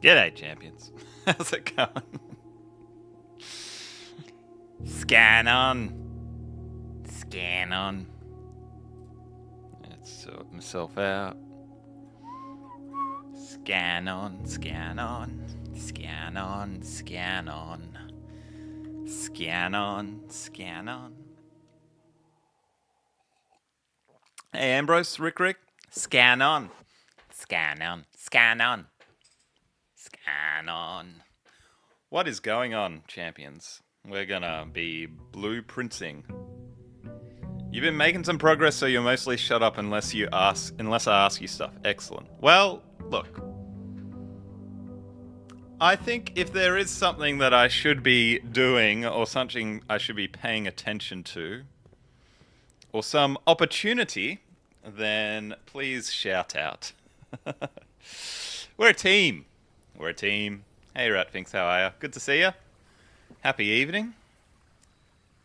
G'day, champions. How's it going? Scan on. Scan on. Let's sort myself out. Scan on, scan on. Scan on, scan on. Scan on, scan on. Hey, Ambrose, Rick. Scan on. Scan on, scan on. Scan on. What is going on, champions? We're gonna be blueprinting. You've been making some progress, so you'll mostly shut up unless I ask you stuff. Excellent. Well, look. I think if there is something that I should be doing, or something I should be paying attention to, or some opportunity, then please shout out. We're a team. We're a team. Hey, Ratfinks, how are you? Good to see you. Happy evening.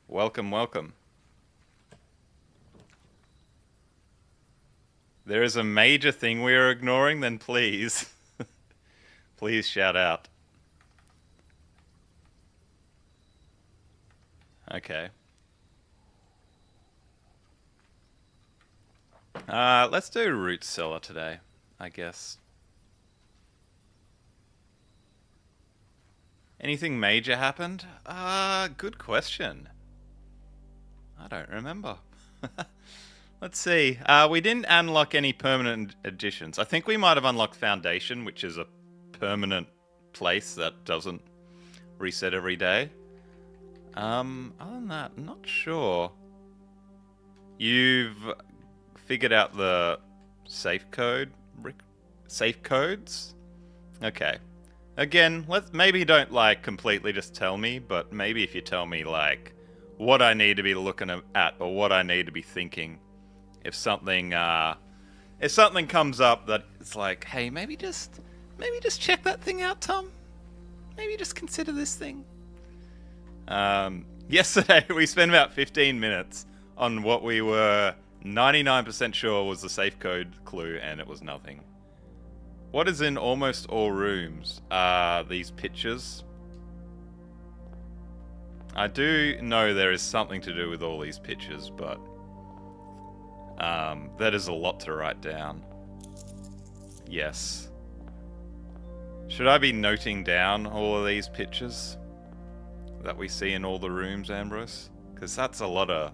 Welcome, welcome. There is a major thing we are ignoring, then please, please shout out. Okay. Let's do root cellar today, I guess. Anything major happened? Good question. I don't remember. Let's see. We didn't unlock any permanent additions. I think we might have unlocked Foundation, which is a permanent place that doesn't reset every day. Other than that, I'm not sure. You've figured out the safe code, safe codes? Okay. Again, maybe don't like completely just tell me, but maybe if you tell me like what I need to be looking at or what I need to be thinking, if something comes up that it's like, hey, maybe just check that thing out, Tom. Maybe just consider this thing. Yesterday we spent about 15 minutes on what we were 99% sure was the safe code clue, and it was nothing. What is in almost all rooms are these pictures. I do know there is something to do with all these pictures, but that is a lot to write down. Yes. Should I be noting down all of these pictures that we see in all the rooms, Ambrose? Because that's a lot of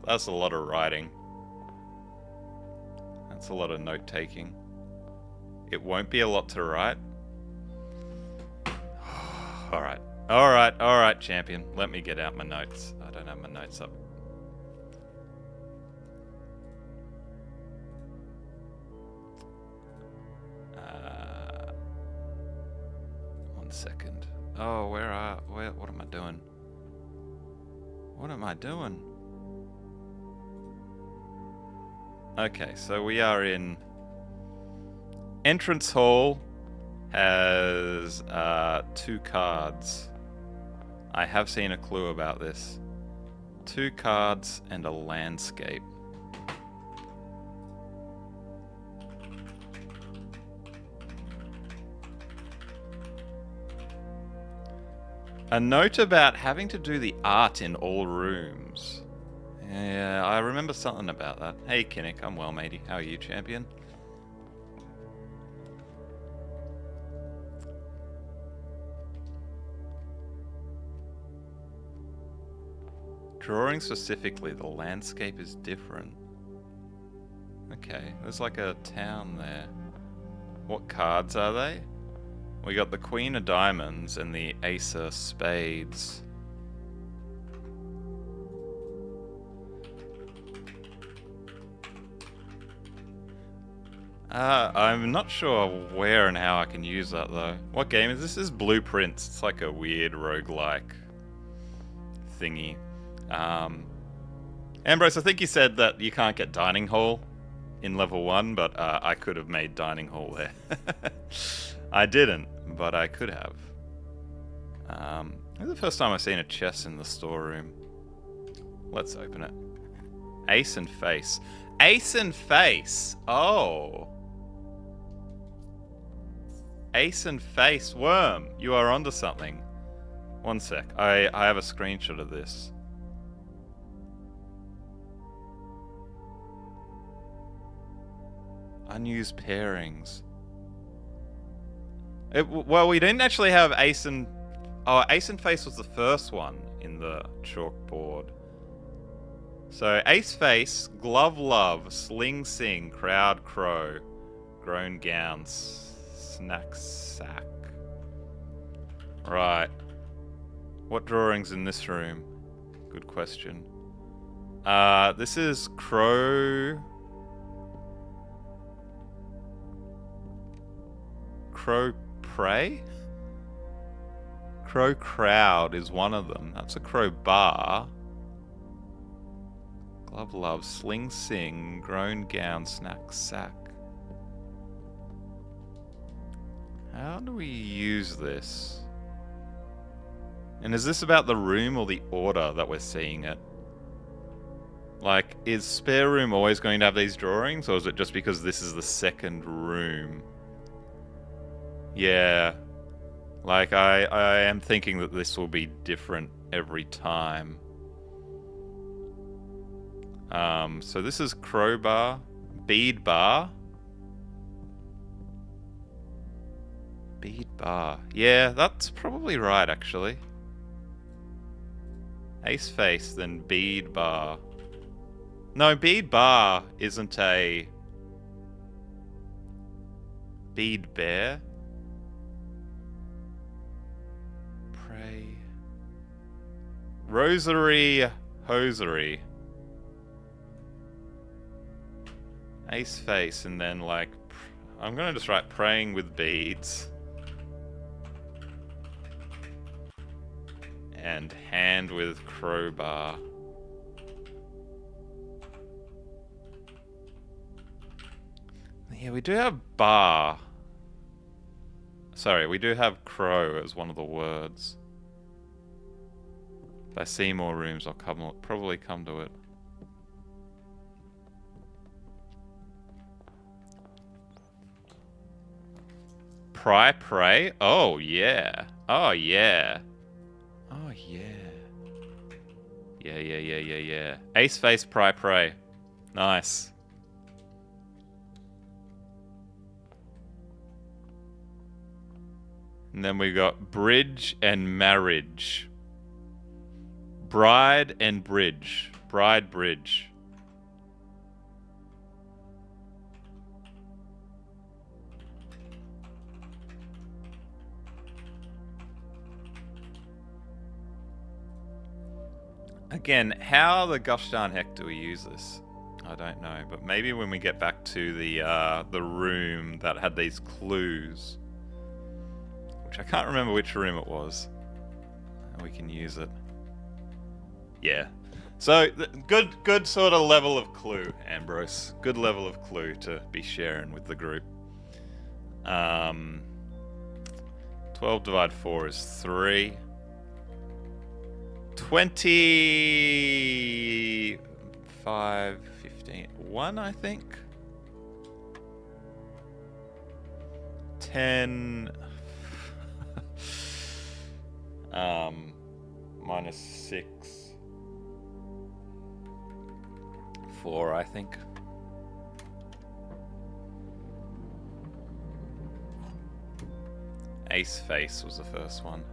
writing. That's a lot of note taking. It won't be a lot to write. Alright, champion. Let me get out my notes. I don't have my notes up. One second. Oh, what am I doing? What am I doing? Okay, so we are in Entrance Hall. Has 2 cards. I have seen a clue about this. 2 cards and a landscape. A note about having to do the art in all rooms. Yeah, I remember something about that. Hey, Kinnick, I'm well, matey. How are you, champion? Drawing specifically, the landscape is different. Okay, there's like a town there. What cards are they? We got the Queen of Diamonds and the Ace of Spades. I'm not sure where and how I can use that though. What game is this? This is Blueprints. It's like a weird roguelike thingy. Ambrose, I think you said that you can't get Dining Hall in level 1, but I could have made Dining Hall there. I didn't, but I could have. This is the first time I've seen a chest in the storeroom. Let's open it. Ace and Face. Ace and Face! Oh! Ace and face. Worm, you are onto something. One sec. I have a screenshot of this. Unused pairings. Well, we didn't actually have Ace and... Oh, Ace and Face was the first one in the chalkboard. So, Ace Face, Glove Love, Sling Sing, Crowd Crow, Grown Gowns, Snack Sack. Right. What drawing's in this room? Good question. This is Crow... Crow Prey? Crow Crowd is one of them. That's a Crow Bar. Glove Love, Sling Sing, Grown Gown, Snack Sack. How do we use this? And is this about the room or the order that we're seeing it? Like, is Spare Room always going to have these drawings, or is it just because this is the second room? Yeah. Like, I am thinking that this will be different every time. So this is Crowbar. Bead Bar. Bead Bar. Yeah, that's probably right, actually. Ace Face, then Bead Bar. No, Bead Bar isn't a... Bead Bear. Pray. Rosary Hosiery. Ace Face, and then like... I'm gonna just write Praying with Beads. And Hand with Crowbar. Yeah, we do have bar. Sorry, we do have crow as one of the words. If I see more rooms, I'll probably come to it. Pray? Oh, yeah. Oh, yeah. Oh, yeah. Yeah. Ace Face, Pray. Nice. And then we got Bridge and Marriage. Bride and Bridge. Bride, Bridge. Again, how the gosh darn heck do we use this? I don't know, but maybe when we get back to the room that had these clues, which I can't remember which room it was, we can use it. Yeah. So good sort of level of clue, Ambrose. Good level of clue to be sharing with the group. 12 divided 4 is 3. 25, 15, 1, I think. 10, minus 6, 4, I think. Ace Face was the first one.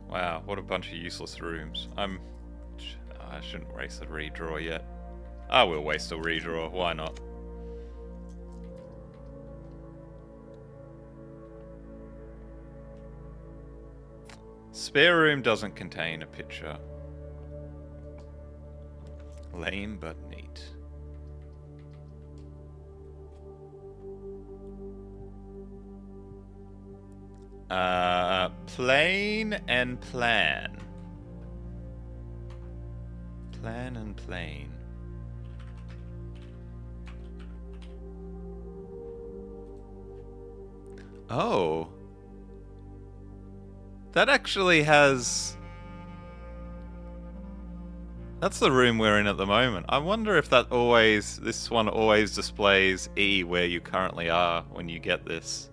Wow, what a bunch of useless rooms. I shouldn't waste a redraw yet. I will waste a redraw, why not? Spare room doesn't contain a picture. Lame but neat. Plane and plan. Plan and plane. Oh. That actually has... That's the room we're in at the moment. I wonder if this one always displays E where you currently are when you get this.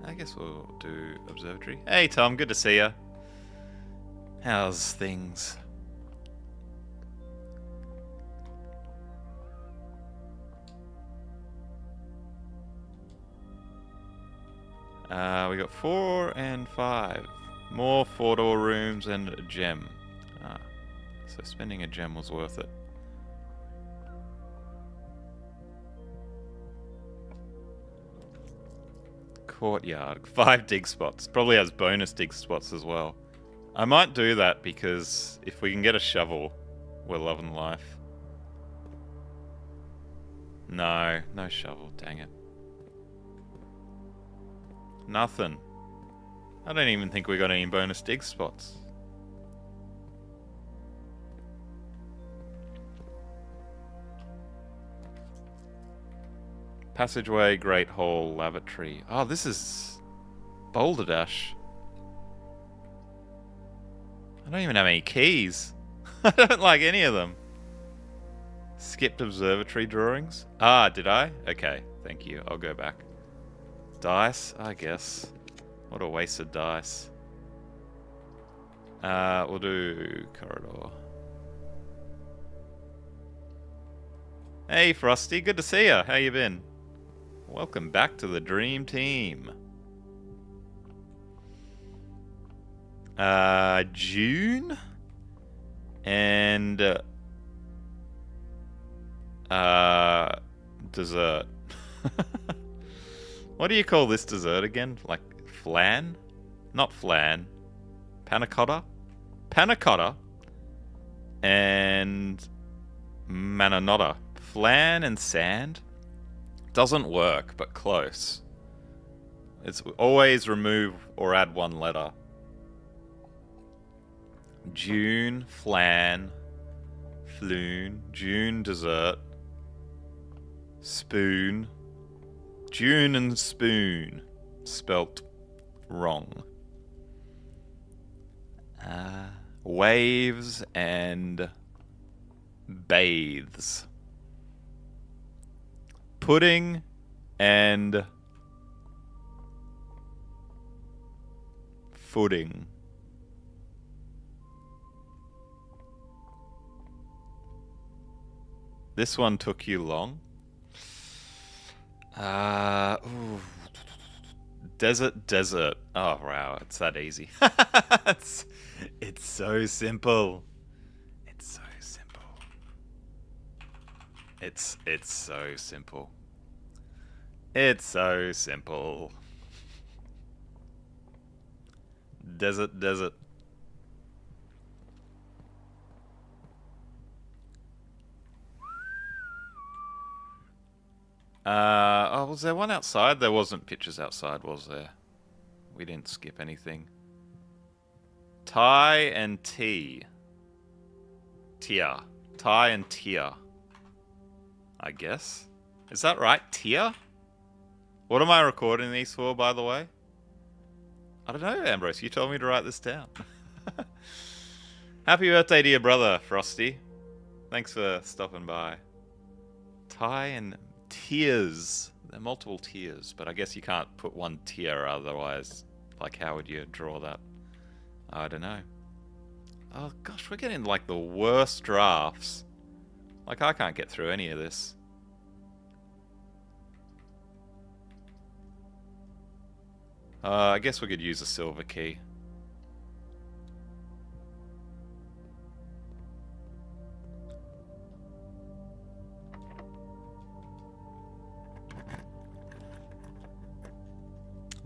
I guess we'll do observatory. Hey Tom, good to see ya. How's things? We got 4 and 5. More 4-door rooms and a gem. So spending a gem was worth it. Courtyard. 5 dig spots. Probably has bonus dig spots as well. I might do that because if we can get a shovel, we're loving life. No shovel, dang it. Nothing. I don't even think we got any bonus dig spots. Passageway, Great Hall, Lavatory. Oh, this is Boulder Dash. I don't even have any keys. I don't like any of them. Skipped observatory drawings. Ah, did I? Okay, thank you. I'll go back. Dice, I guess. What a waste of dice. We'll do corridor. Hey Frosty, good to see ya. How you been? Welcome back to the Dream Team. June and dessert. What do you call this dessert again? Like flan? Not flan. Panna cotta? Panna cotta and mananotta. Flan and sand doesn't work, but close. It's always remove or add one letter. June, flan, floon, June, dessert, spoon, June and spoon, spelt wrong. Waves and bathes. Pudding and footing. This one took you long. Ooh. Desert. Oh wow, it's that easy. It's so simple. It's so simple. It's so simple. It's so simple. Desert. Oh, was there one outside? There wasn't pictures outside, was there? We didn't skip anything. Tie and tea. Tier. Tie and tier. I guess. Is that right? Tier? What am I recording these for, by the way? I don't know, Ambrose. You told me to write this down. Happy birthday to your brother, Frosty. Thanks for stopping by. Tie and tiers. There are multiple tiers, but I guess you can't put one tier otherwise. Like, how would you draw that? I don't know. Oh gosh, we're getting like the worst drafts. Like, I can't get through any of this. I guess we could use a silver key.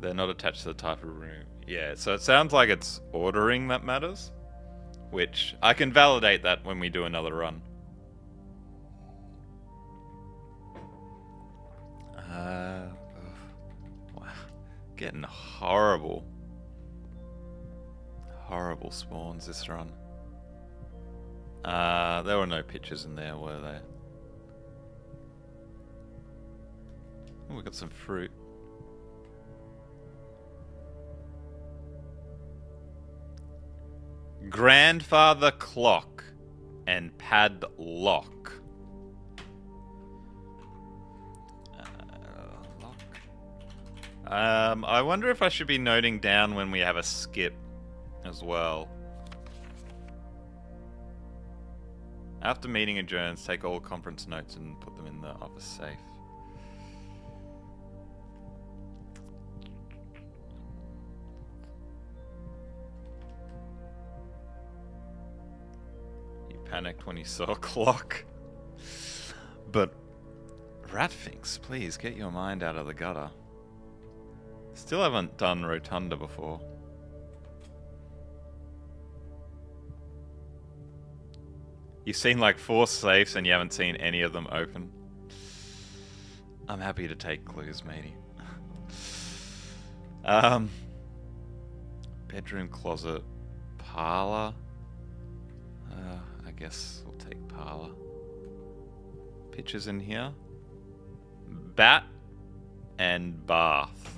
They're not attached to the type of room. Yeah, so it sounds like it's ordering that matters, which I can validate that when we do another run. Wow. Getting horrible spawns this run. There were no pictures in there, were there? Oh, we got some fruit. Grandfather clock and padlock. I wonder if I should be noting down when we have a skip as well. After meeting adjourns, take all conference notes and put them in the office safe. You panicked when you saw a clock. But Ratfinks, please get your mind out of the gutter. Still haven't done Rotunda before. You've seen like 4 safes and you haven't seen any of them open. I'm happy to take clues, matey. Bedroom, closet, parlor. I guess we'll take parlor. Pictures in here. Bat and bath.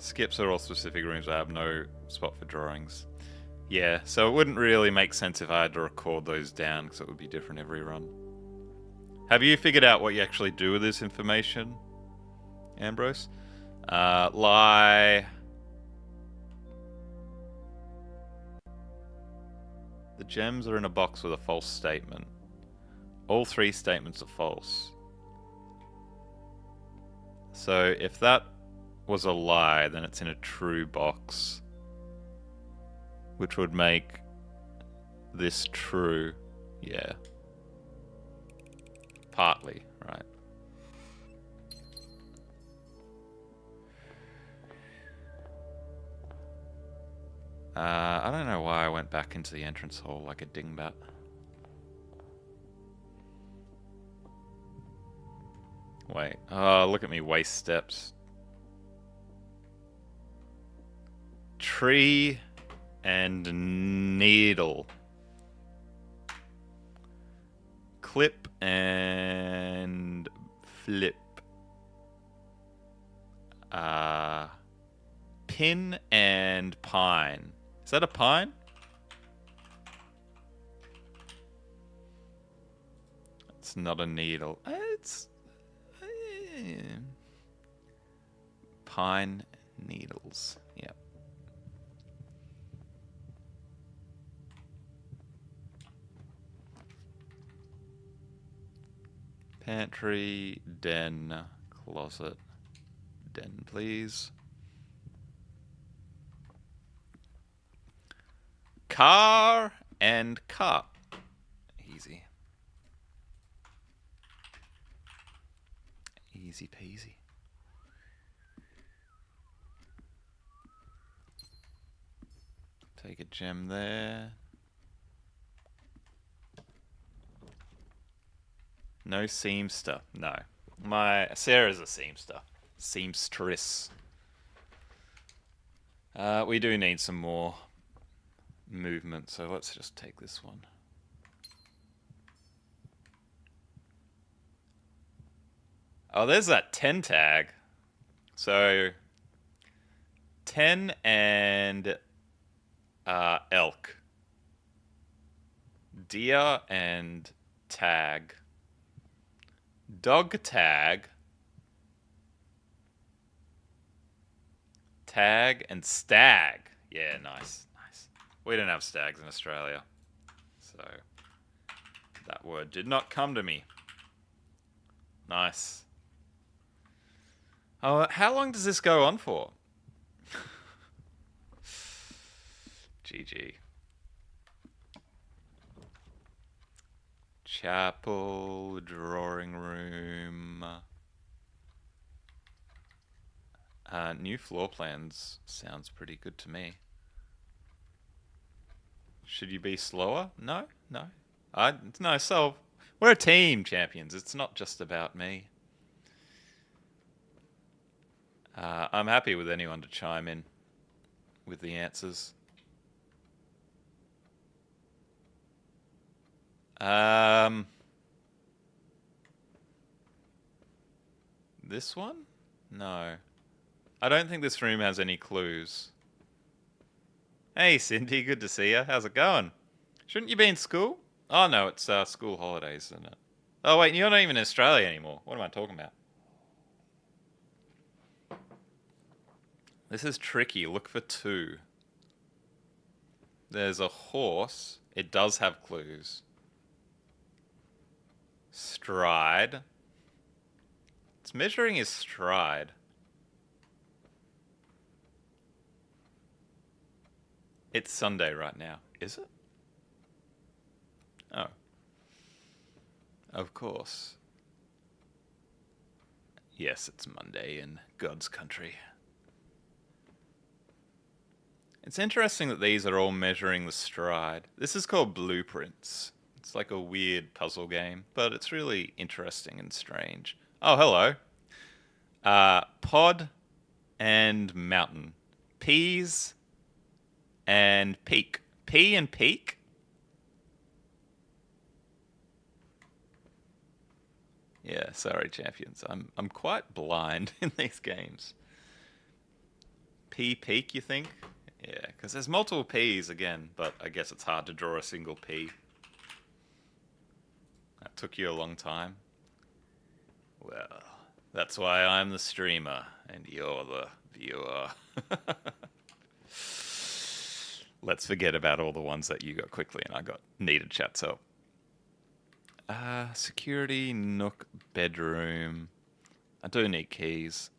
Skips are all specific rooms. I have no spot for drawings. Yeah, so it wouldn't really make sense if I had to record those down because it would be different every run. Have you figured out what you actually do with this information, Ambrose? Lie. The gems are in a box with a false statement. All 3 statements are false. So if that was a lie, then it's in a true box, which would make this true. Yeah. Partly, right. I don't know why I went back into the entrance hall like a dingbat. Wait. Oh, look at me waste steps. Tree and needle. Clip and flip. Pin and pine. Is that a pine? It's not a needle. It's pine needles. Yep. Pantry, den, closet. Den, please. Car and cup. Easy. Easy peasy. Take a gem there. No seamster. No. Sarah's a seamster. Seamstress. We do need some more movement, so let's just take this one. Oh, there's that 10 tag. So 10 and elk. Deer and tag. Dog tag. Tag and stag. Yeah, nice. Nice. We don't have stags in Australia. So that word did not come to me. Nice. Oh, how long does this go on for? GG. Chapel, drawing room. New floor plans sounds pretty good to me. Should you be slower? No? No? No, so we're a team, champions. It's not just about me. I'm happy with anyone to chime in with the answers. This one? No. I don't think this room has any clues. Hey, Cindy, good to see you. How's it going? Shouldn't you be in school? Oh, no, it's school holidays, isn't it? Oh, wait, you're not even in Australia anymore. What am I talking about? This is tricky. Look for 2. There's a horse. It does have clues. Stride. It's measuring his stride. It's Sunday right now. Is it? Oh. Of course. Yes, it's Monday in God's country. It's interesting that these are all measuring the stride. This is called Blueprints. It's like a weird puzzle game, but it's really interesting and strange. Oh, hello. Pod and mountain. Peas and peak. Pea and peak? Yeah, sorry, champions. I'm quite blind in these games. Pea peak, you think? Yeah, because there's multiple P's again, but I guess it's hard to draw a single P. That took you a long time. Well, that's why I'm the streamer and you're the viewer. Let's forget about all the ones that you got quickly and I got needed chat, so. Security, nook, bedroom. I do need keys.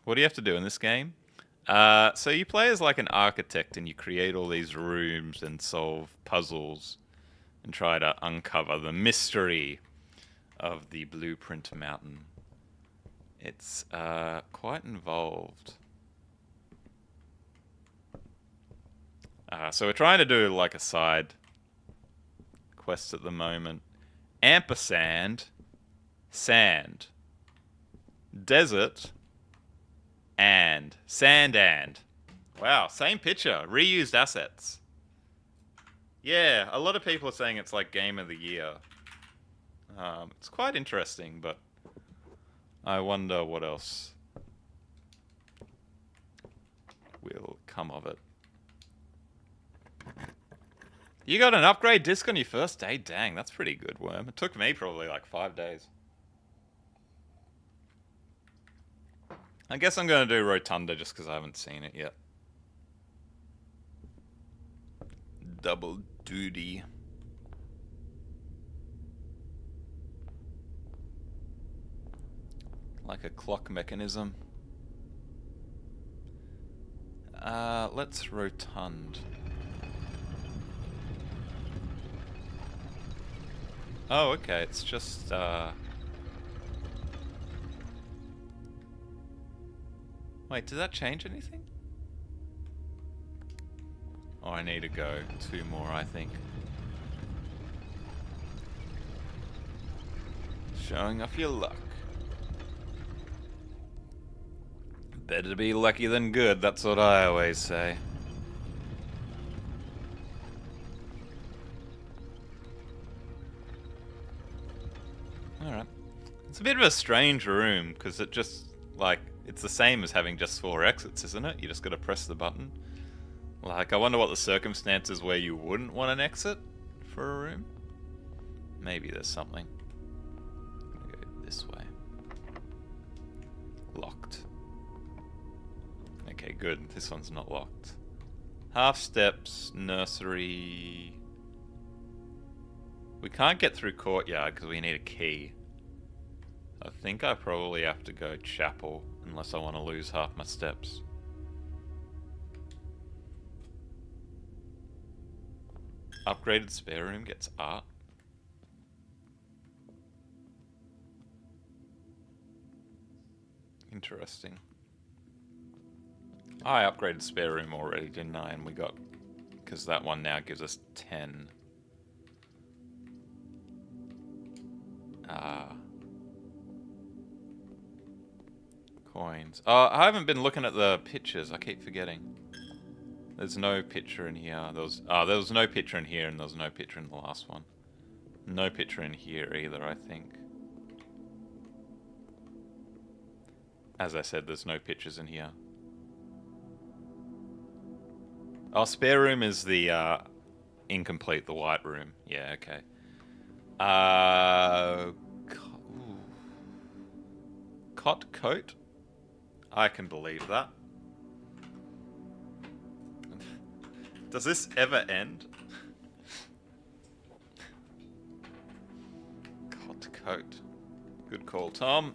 What do you have to do in this game? So you play as like an architect and you create all these rooms and solve puzzles and try to uncover the mystery of the Blueprint Mountain. It's quite involved. So we're trying to do like a side quest at the moment. Ampersand, sand, desert, and sand and. Wow, same picture, reused assets. Yeah, a lot of people are saying it's like game of the year. It's quite interesting, but I wonder what else will come of it. You got an upgrade disc on your first day? Dang, that's pretty good, Worm. It took me probably like 5 days. I guess I'm going to do Rotunda just because I haven't seen it yet. Double duty. Like a clock mechanism. Let's rotund. Oh, okay, it's just, Wait, did that change anything? Oh, I need to go 2 more, I think. Showing off your luck. Better to be lucky than good, that's what I always say. Alright. It's a bit of a strange room, because it just, like, it's the same as having just 4 exits, isn't it? You just gotta press the button. Like, I wonder what the circumstances where you wouldn't want an exit for a room. Maybe there's something. I'm gonna go this way. Locked. Okay, good. This one's not locked. Half steps, nursery. We can't get through courtyard because we need a key. I think I probably have to go chapel unless I want to lose half my steps. Upgraded spare room gets art. Interesting. I upgraded spare room already, didn't I? And we got... because that one now gives us 10. Coins. Oh, I haven't been looking at the pictures. I keep forgetting. There's no picture in here. There was no picture in here, and there was no picture in the last one. No picture in here either, I think. As I said, there's no pictures in here. Oh, spare room is the incomplete, the white room. Yeah, okay. Cot coat? I can believe that. Does this ever end? Cot coat. Good call, Tom.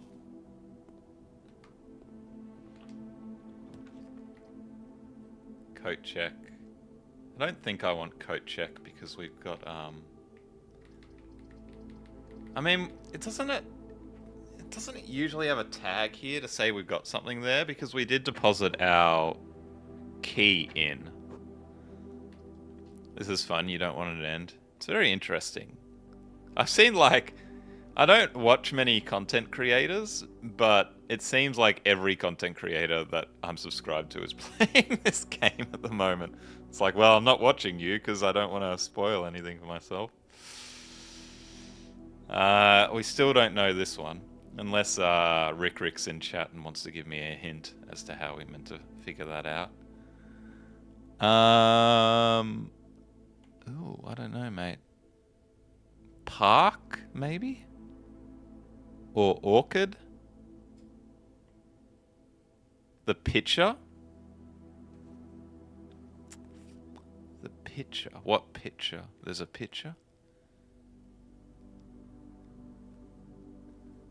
Coat check. I don't think I want coat check because we've got I mean, doesn't it usually have a tag here to say we've got something there, because we did deposit our key in. This is fun. You don't want it to end. It's very interesting. I've seen, like, I don't watch many content creators, but it seems like every content creator that I'm subscribed to is playing this game at the moment. It's like, well, I'm not watching you because I don't want to spoil anything for myself. We still don't know this one, unless Rick's in chat and wants to give me a hint as to how we meant to figure that out. Ooh, I don't know, mate. Park, maybe? Or orchid? The picture? The picture. What picture? There's a picture?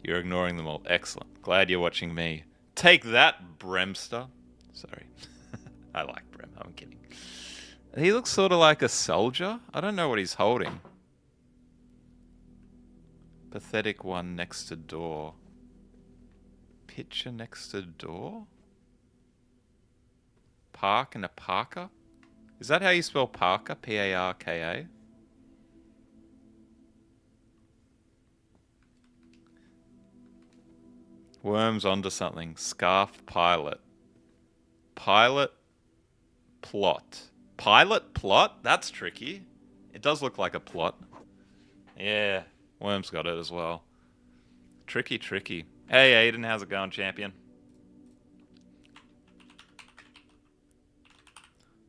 You're ignoring them all. Excellent. Glad you're watching me. Take that, Bremster. Sorry. I like Brem. I'm kidding. He looks sort of like a soldier. I don't know what he's holding. Pathetic one next to door. Picture next to door? Park and a Parker? Is that how you spell Parker? P-A-R-K-A? Worms onto something. Scarf pilot. Pilot plot. Pilot plot? That's tricky. It does look like a plot. Yeah, Worms got it as well. Tricky, tricky. Hey, Aiden, how's it going, champion?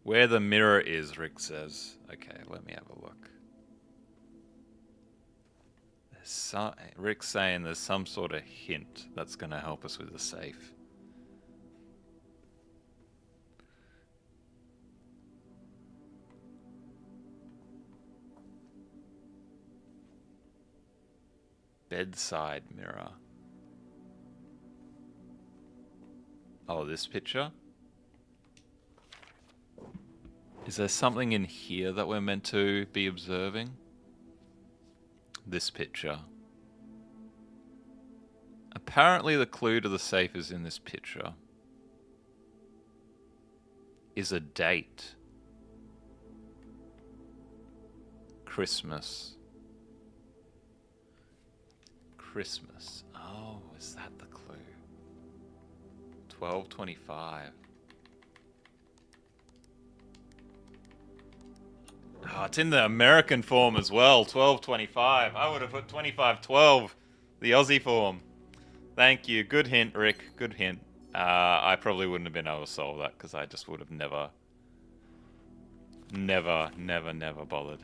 Where the mirror is, Rick says. Okay, let me have a look. Rick's saying there's some sort of hint that's going to help us with the safe. Bedside mirror. Oh, this picture? Is there something in here that we're meant to be observing? This picture. Apparently the clue to the safe is in this picture. Is a date. Christmas. Christmas. Oh, is that the clue? 12/25. Oh, it's in the American form as well. 12/25. I would have put 25/12, the Aussie form. Thank you. Good hint, Rick. Good hint. I probably wouldn't have been able to solve that because I just would have never bothered.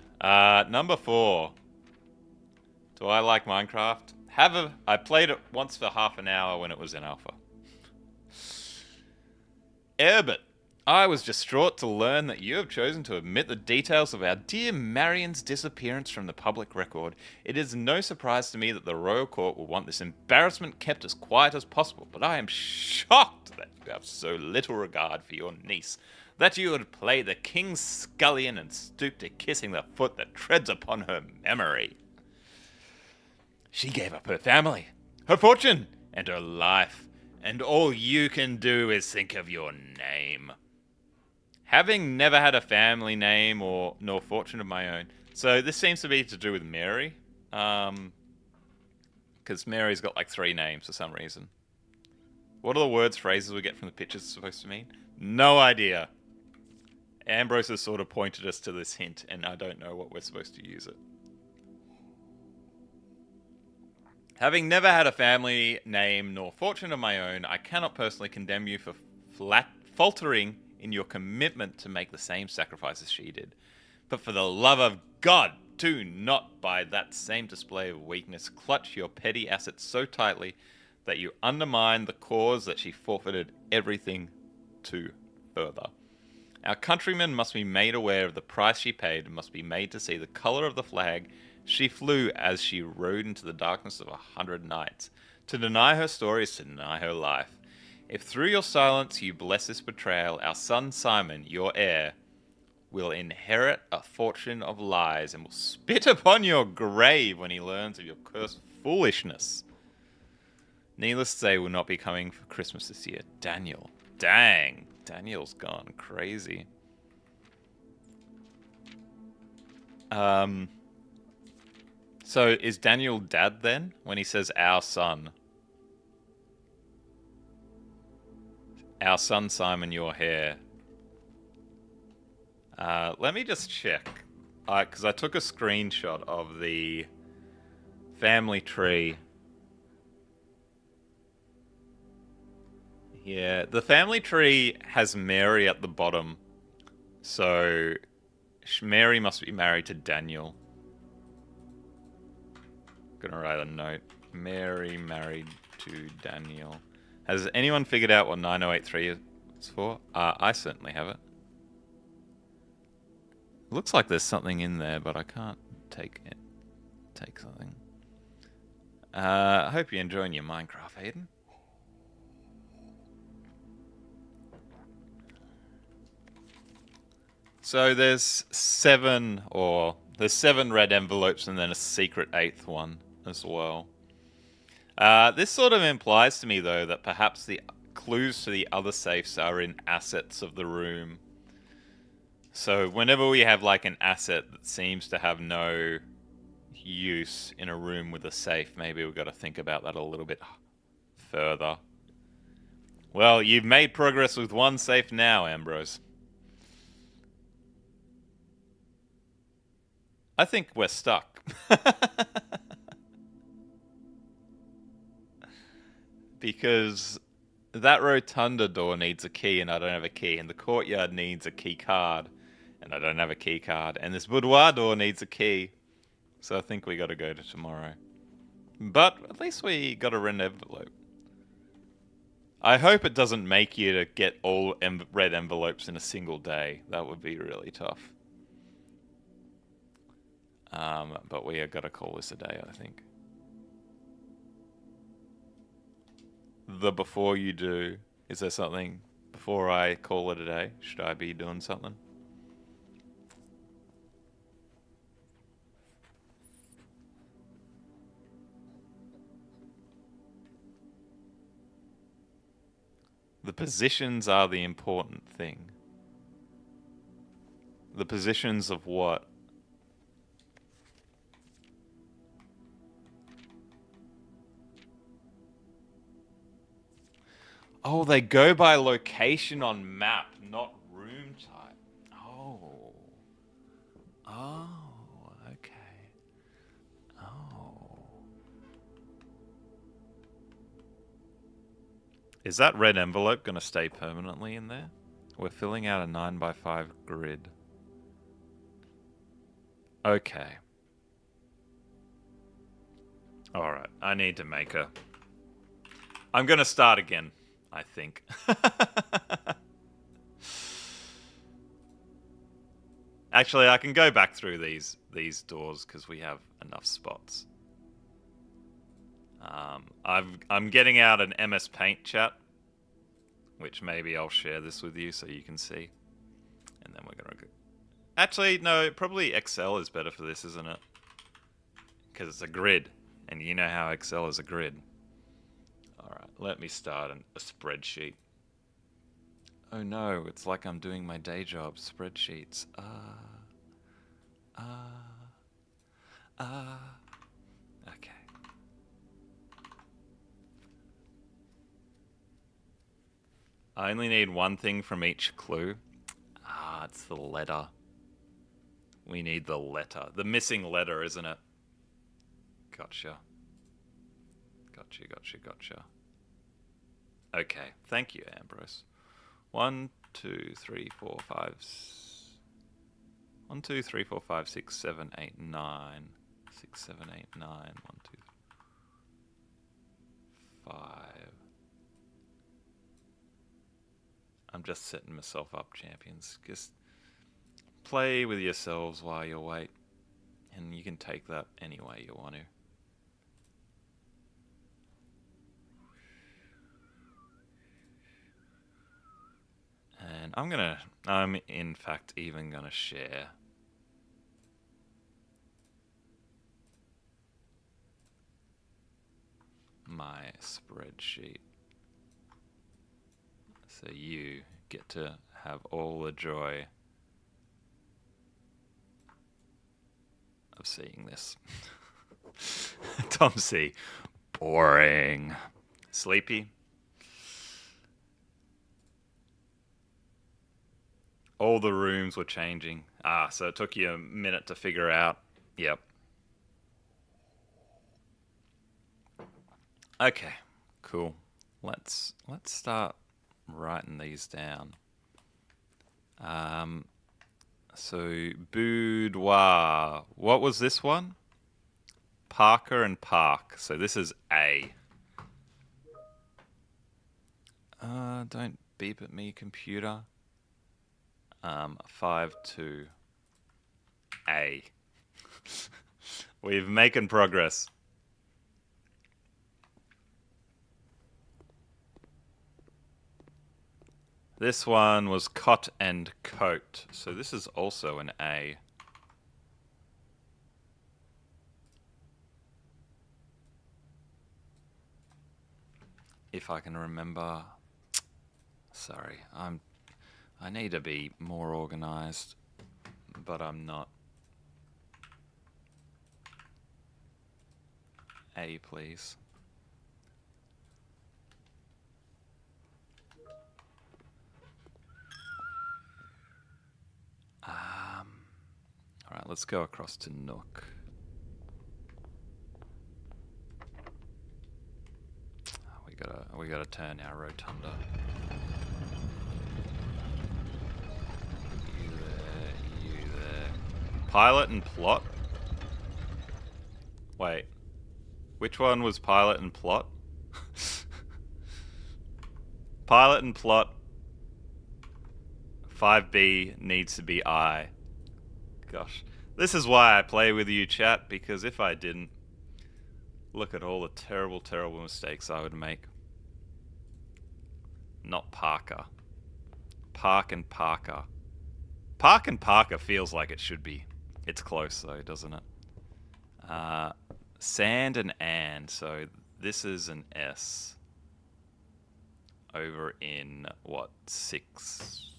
Number 4. Do I like Minecraft? I played it once for half an hour when it was in alpha. Erbert, I was distraught to learn that you have chosen to omit the details of our dear Marion's disappearance from the public record. It is no surprise to me that the Royal Court will want this embarrassment kept as quiet as possible, but I am shocked that you have so little regard for your niece, that you would play the King's Scullion and stoop to kissing the foot that treads upon her memory. She gave up her family, her fortune, and her life, and all you can do is think of your name. Having never had a family name nor fortune of my own, so this seems to be to do with Mary. Because Mary's got like 3 names for some reason. What are the words, phrases we get from the pictures supposed to mean? No idea. Ambrose has sort of pointed us to this hint, and I don't know what we're supposed to use it. Having never had a family name nor fortune of my own, I cannot personally condemn you for faltering in your commitment to make the same sacrifices she did. But for the love of God, do not, by that same display of weakness, clutch your petty assets so tightly that you undermine the cause that she forfeited everything to further. Our countrymen must be made aware of the price she paid and must be made to see the colour of the flag she flew as she rode into the darkness of 100 nights. To deny her story is to deny her life. If through your silence you bless this betrayal, our son Simon, your heir, will inherit a fortune of lies and will spit upon your grave when he learns of your cursed foolishness. Needless to say, will not be coming for Christmas this year. Daniel. Dang. Daniel's gone crazy. So is Daniel dad then when he says our son? Our son Simon, your heir. Let me just check. Because I took a screenshot of the family tree. Yeah, the family tree has Mary at the bottom. So Mary must be married to Daniel. Gonna write a note. Mary married to Daniel. Has anyone figured out what 9083 is for? I certainly have it. Looks like there's something in there, but I can't take it. Take something. I hope you're enjoying your Minecraft, Hayden. So there's 7 red envelopes and then a secret 8th one as well. This sort of implies to me, though, that perhaps the clues to the other safes are in assets of the room. So whenever we have like an asset that seems to have no use in a room with a safe, maybe we've got to think about that a little bit further. Well, you've made progress with one safe now, Ambrose. I think we're stuck. Because that rotunda door needs a key and I don't have a key, and the courtyard needs a key card and I don't have a key card, and this boudoir door needs a key. So I think we got to go to tomorrow. But at least we got a red envelope. I hope it doesn't make you to get all red envelopes in a single day. That would be really tough. But we have got to call this a day, I think. Before you do, is there something before I call it a day? Should I be doing something? The positions are the important thing. The positions of what? Oh, they go by location on map, not room type. Oh. Oh, okay. Oh. Is that red envelope going to stay permanently in there? We're filling out a 9x5 grid. Okay. Alright, I need to make a... I'm going to start again. I think. Actually, I can go back through these doors because we have enough spots. I'm getting out an MS Paint chat, which maybe I'll share this with you so you can see. And then we're gonna go. Actually, no, probably Excel is better for this, isn't it? Because it's a grid, and you know how Excel is a grid. Alright, let me start a spreadsheet. Oh no, it's like I'm doing my day job, spreadsheets. Okay. I only need one thing from each clue. Ah, it's the letter. We need the letter. The missing letter, isn't it? Gotcha. Gotcha. Okay, thank you, Ambrose. 1, 2, 3, 4, 5. 1, 2, 3, 4, 5, 6, 7, 8, 9. 6, 7, 8, 9. 1, 2, 5. I'm just setting myself up, champions. Just play with yourselves while you wait. And you can take that any way you want to. And I'm in fact even gonna share my spreadsheet. So you get to have all the joy of seeing this. Tom C. Boring. Sleepy? All the rooms were changing. Ah, so it took you a minute to figure out. Yep. Okay, cool. Let's start writing these down. So boudoir. What was this one? Parker and Park. So this is A. Don't beep at me, computer. 5, 2. A. We've making progress. This one was cot and coat. So this is also an A. If I can remember. Sorry, I need to be more organized, but I'm not. A, please. All right, let's go across to Nook. We gotta turn our rotunda. You there. Pilot and plot? Wait. Which one was pilot and plot? Pilot and plot. 5B needs to be I. Gosh. This is why I play with you, chat, because if I didn't, look at all the terrible, terrible mistakes I would make. Not Parker. Park and Parker. Park and Parker feels like it should be. It's close though, doesn't it? Sand and, so this is an S. Over in, what, 6?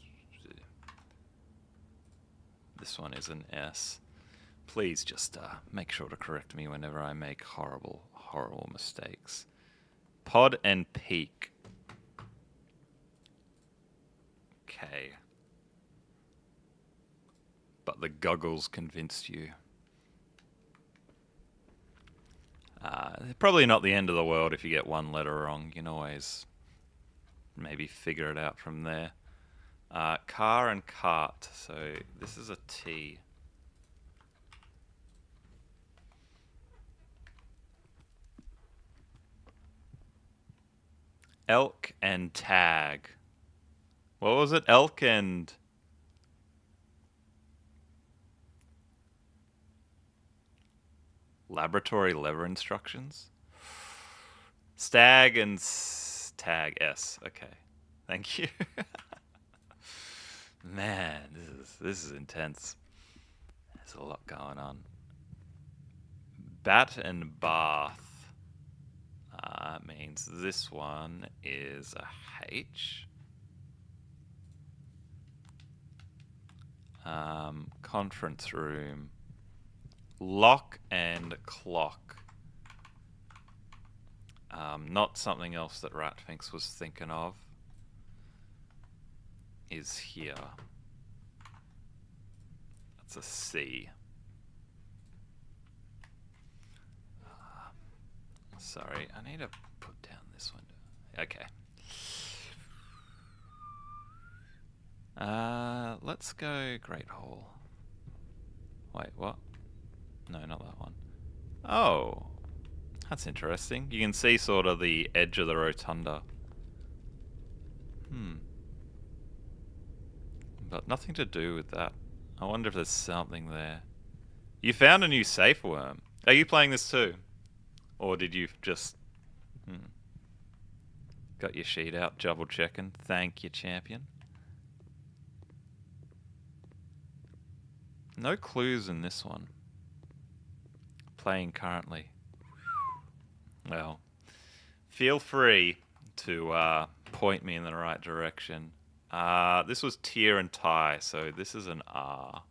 This one is an S. Please just make sure to correct me whenever I make horrible, horrible mistakes. Pod and peak. Okay. But the goggles convinced you. Probably not the end of the world if you get one letter wrong. You can always maybe figure it out from there. Car and cart. So this is a T. Elk and tag. What was it? Elk and... laboratory lever instructions? Stag and tag. S. Okay. Thank you. Man, this is intense. There's a lot going on. Bat and bath. Means this one is a H. Conference room. Lock and clock. Not something else that Ratfinks was thinking of. is here. That's a C. Sorry, I need to put down this window. Okay. Let's go Great Hall. Wait, what? No, not that one. Oh, that's interesting. You can see sort of the edge of the rotunda. But nothing to do with that. I wonder if there's something there. You found a new safe worm. Are you playing this too? Or did you just... Got your sheet out, double checking. Thank you, champion. No clues in this one. Playing currently. Well, feel free to point me in the right direction. This was tier and tie, so this is an R.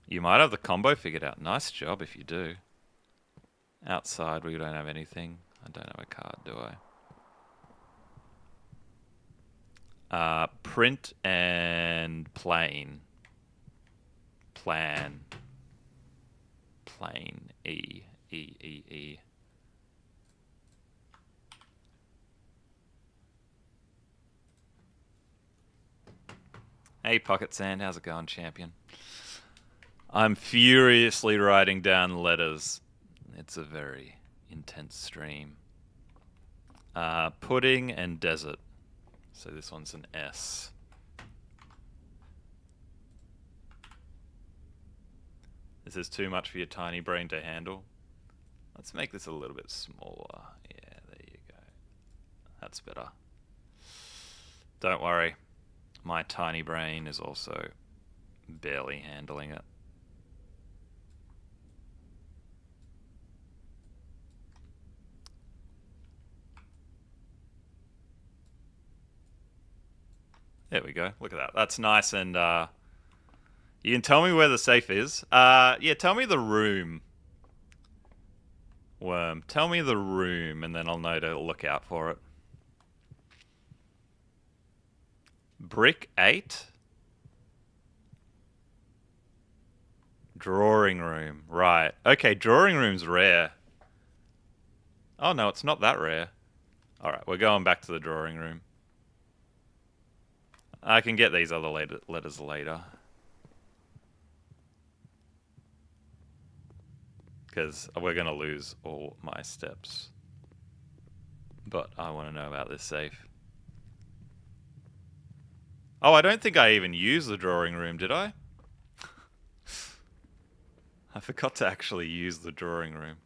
You might have the combo figured out. Nice job if you do. Outside, we don't have anything. I don't have a card, do I? Print and plain. Plan. Plain. E. E, E, E. Hey, Pocket Sand, how's it going, champion? I'm furiously writing down letters. It's a very intense stream. Pudding and desert. So this one's an S. This is too much for your tiny brain to handle. Let's make this a little bit smaller. Yeah, there you go. That's better. Don't worry. My tiny brain is also barely handling it. There we go. Look at that. That's nice. And you can tell me where the safe is. Yeah, tell me the room. Worm. Tell me the room, and then I'll know to look out for it. Brick 8? Drawing room. Right. Okay, drawing room's rare. Oh, no, it's not that rare. Alright, we're going back to the drawing room. I can get these other letters later. Because we're going to lose all my steps. But I want to know about this safe. Oh, I don't think I even used the drawing room, did I? I forgot to actually use the drawing room.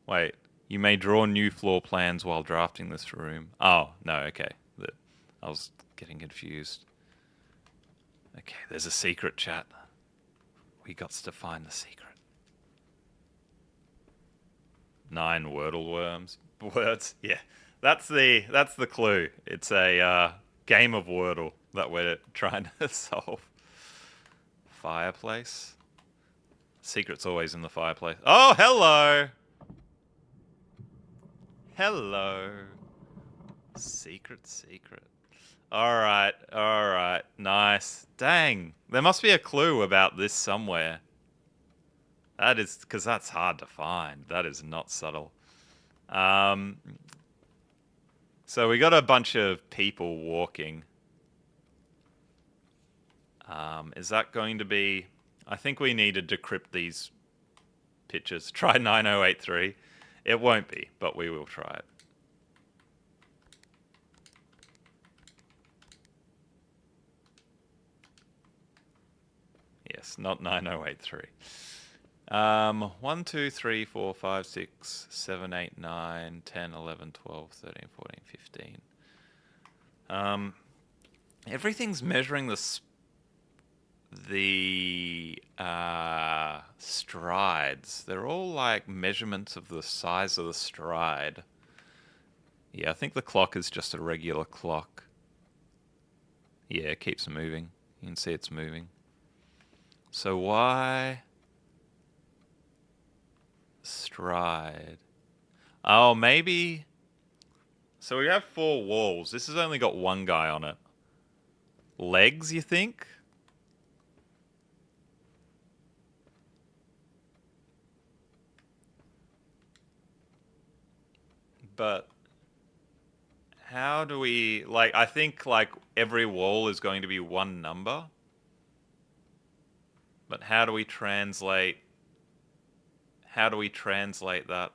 Wait, you may draw new floor plans while drafting this room. Oh, no, okay. I was getting confused. Okay, there's a secret, chat. We got to find the secret. 9 Wordle worms. Words? Yeah. That's the clue. It's a game of Wordle that we're trying to solve. Fireplace. Secret's always in the fireplace. Oh, hello! Hello. Secret. Alright. Nice. Dang. There must be a clue about this somewhere. That is, because that's hard to find. That is not subtle. So we got a bunch of people walking. Is that going to be... I think we need to decrypt these pictures. Try 9083. It won't be, but we will try it. Yes, not 9083. 1, 2, 3, 4, 5, 6, 7, 8, 9, 10, 11, 12, 13, 14, 15. Everything's measuring the strides. They're all like measurements of the size of the stride. Yeah, I think the clock is just a regular clock. Yeah, it keeps moving. You can see it's moving. So why... stride. Oh, maybe. So we have 4 walls. This has only got one guy on it. Legs, you think? But how do we, like, I think like every wall is going to be one number. But how do we translate that?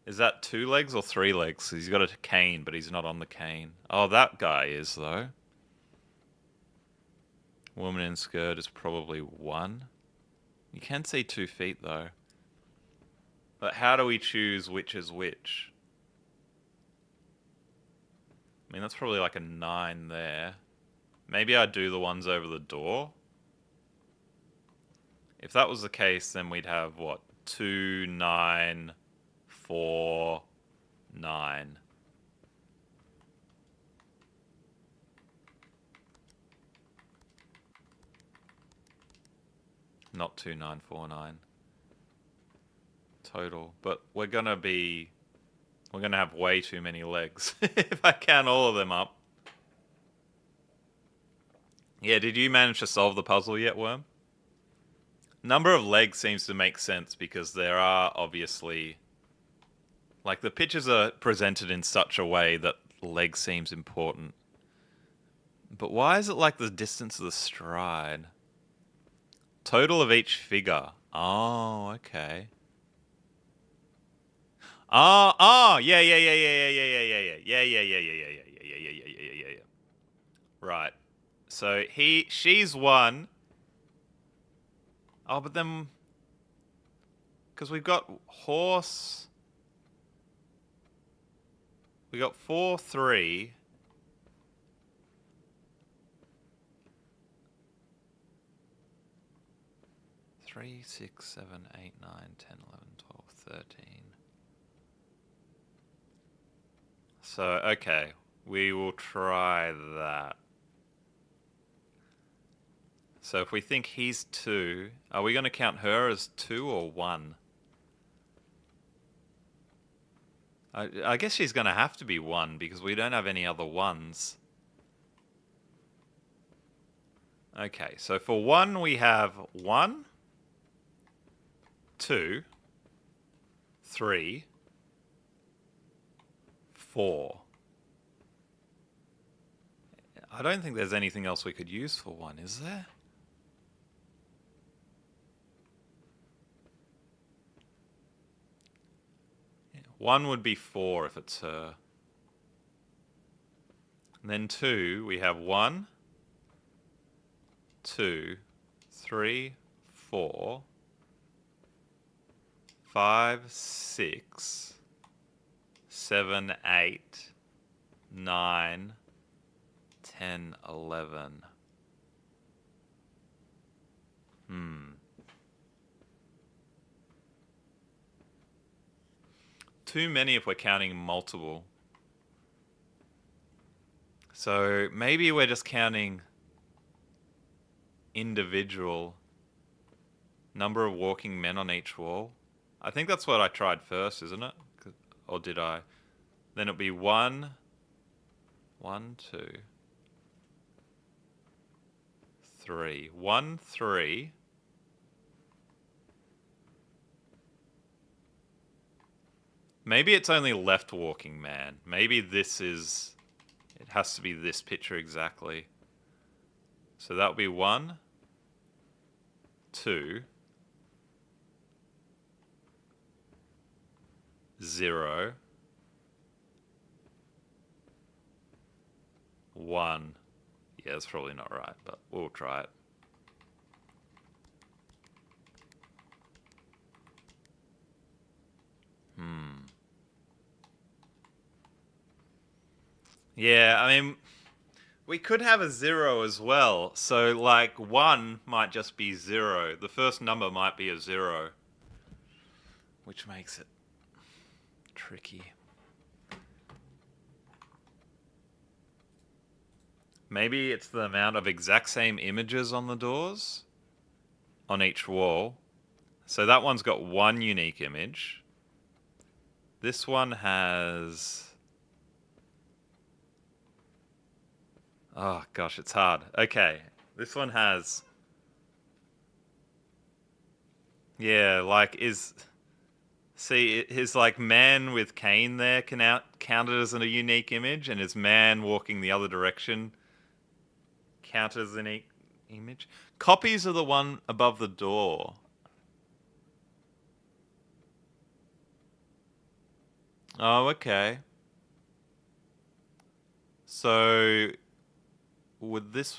Is that 2 legs or 3 legs? He's got a cane, but he's not on the cane. Oh, that guy is though. Woman in skirt is probably 1. You can see 2 feet though. But how do we choose which is which? I mean, that's probably like a 9 there. Maybe I do the ones over the door. If that was the case, then we'd have what? 2, 9, 4, 9. Not 2, 9, 4, 9 total. But we're gonna have way too many legs if I count all of them up. Yeah, did you manage to solve the puzzle yet, Worm? Number of legs seems to make sense because there are obviously, like, the pictures are presented in such a way that leg seems important. But why is it like the distance of the stride? Total of each figure. Oh, okay. Yeah, yeah, yeah, yeah, yeah, yeah, yeah, yeah, yeah, yeah, yeah, yeah, yeah, yeah, yeah, yeah, yeah, yeah, yeah, yeah. Right. So she's 1. Oh, but then, because we've got horse, we got 4, 3. 3, 6, 7, 8, 9, 10, 11, 12, 13. So, okay. We will try that. So if we think he's 2, are we going to count her as 2 or 1? I guess she's going to have to be 1 because we don't have any other 1s. Okay, so for 1 we have 1, 2, 3, 4. I don't think there's anything else we could use for 1, is there? Yeah, 1 would be 4 if it's her. And then 2, we have 1, 2, 3, 4, 5, 6, 7, 8, 9, 10, 11. Too many if we're counting multiple. So maybe we're just counting individual number of walking men on each wall. I think that's what I tried first, isn't it? Or did I? Then it'll be 1, 2, 3. 1, 3. Maybe it's only left walking man. Maybe this is... It has to be this picture exactly. So that would be 1, 2, 0, 1. Yeah, that's probably not right, but we'll try it. Yeah, I mean, we could have a 0 as well. So, like, 1 might just be 0. The first number might be a 0. Which makes it tricky. Maybe it's the amount of exact same images on the doors on each wall. So that one's got one unique image. This one has... Oh, gosh, it's hard. Okay, this one has... Yeah, like, is... See, his, like, man with cane there counted as a unique image, and his man walking the other direction counted as a unique image. Copies are the one above the door. Oh, okay. So, would this...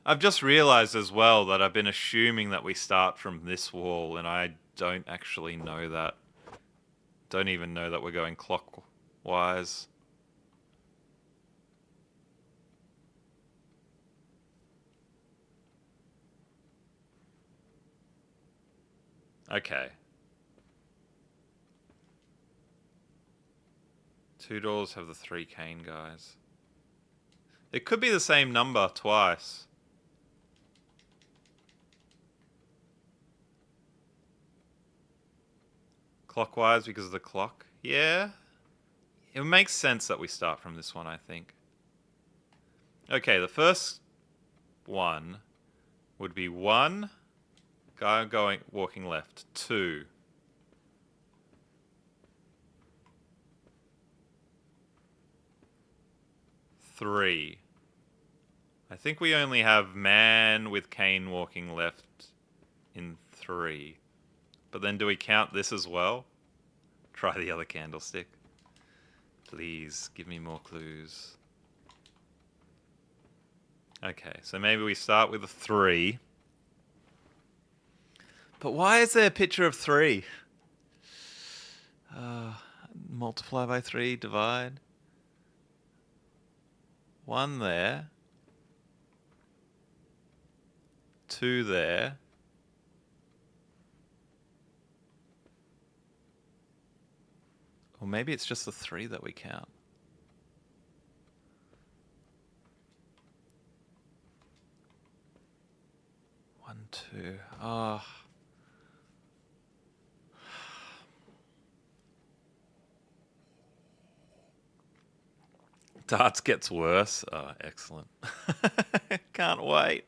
I've just realized as well that I've been assuming that we start from this wall, and I don't actually know that. Don't even know that we're going clockwise. Okay. 2 doors have the 3 cane guys. It could be the same number twice. Clockwise because of the clock? Yeah. It makes sense that we start from this one, I think. Okay, the first one would be 1 guy walking left, 2. 3. I think we only have man with cane walking left in 3. But then do we count this as well? Try the other candlestick. Please, give me more clues. Okay, so maybe we start with a 3. But why is there a picture of 3? Multiply by 3, divide. 1 there. 2 there. Or maybe it's just the 3 that we count. One, 2. Oh. Darts gets worse. Oh, excellent. Can't wait.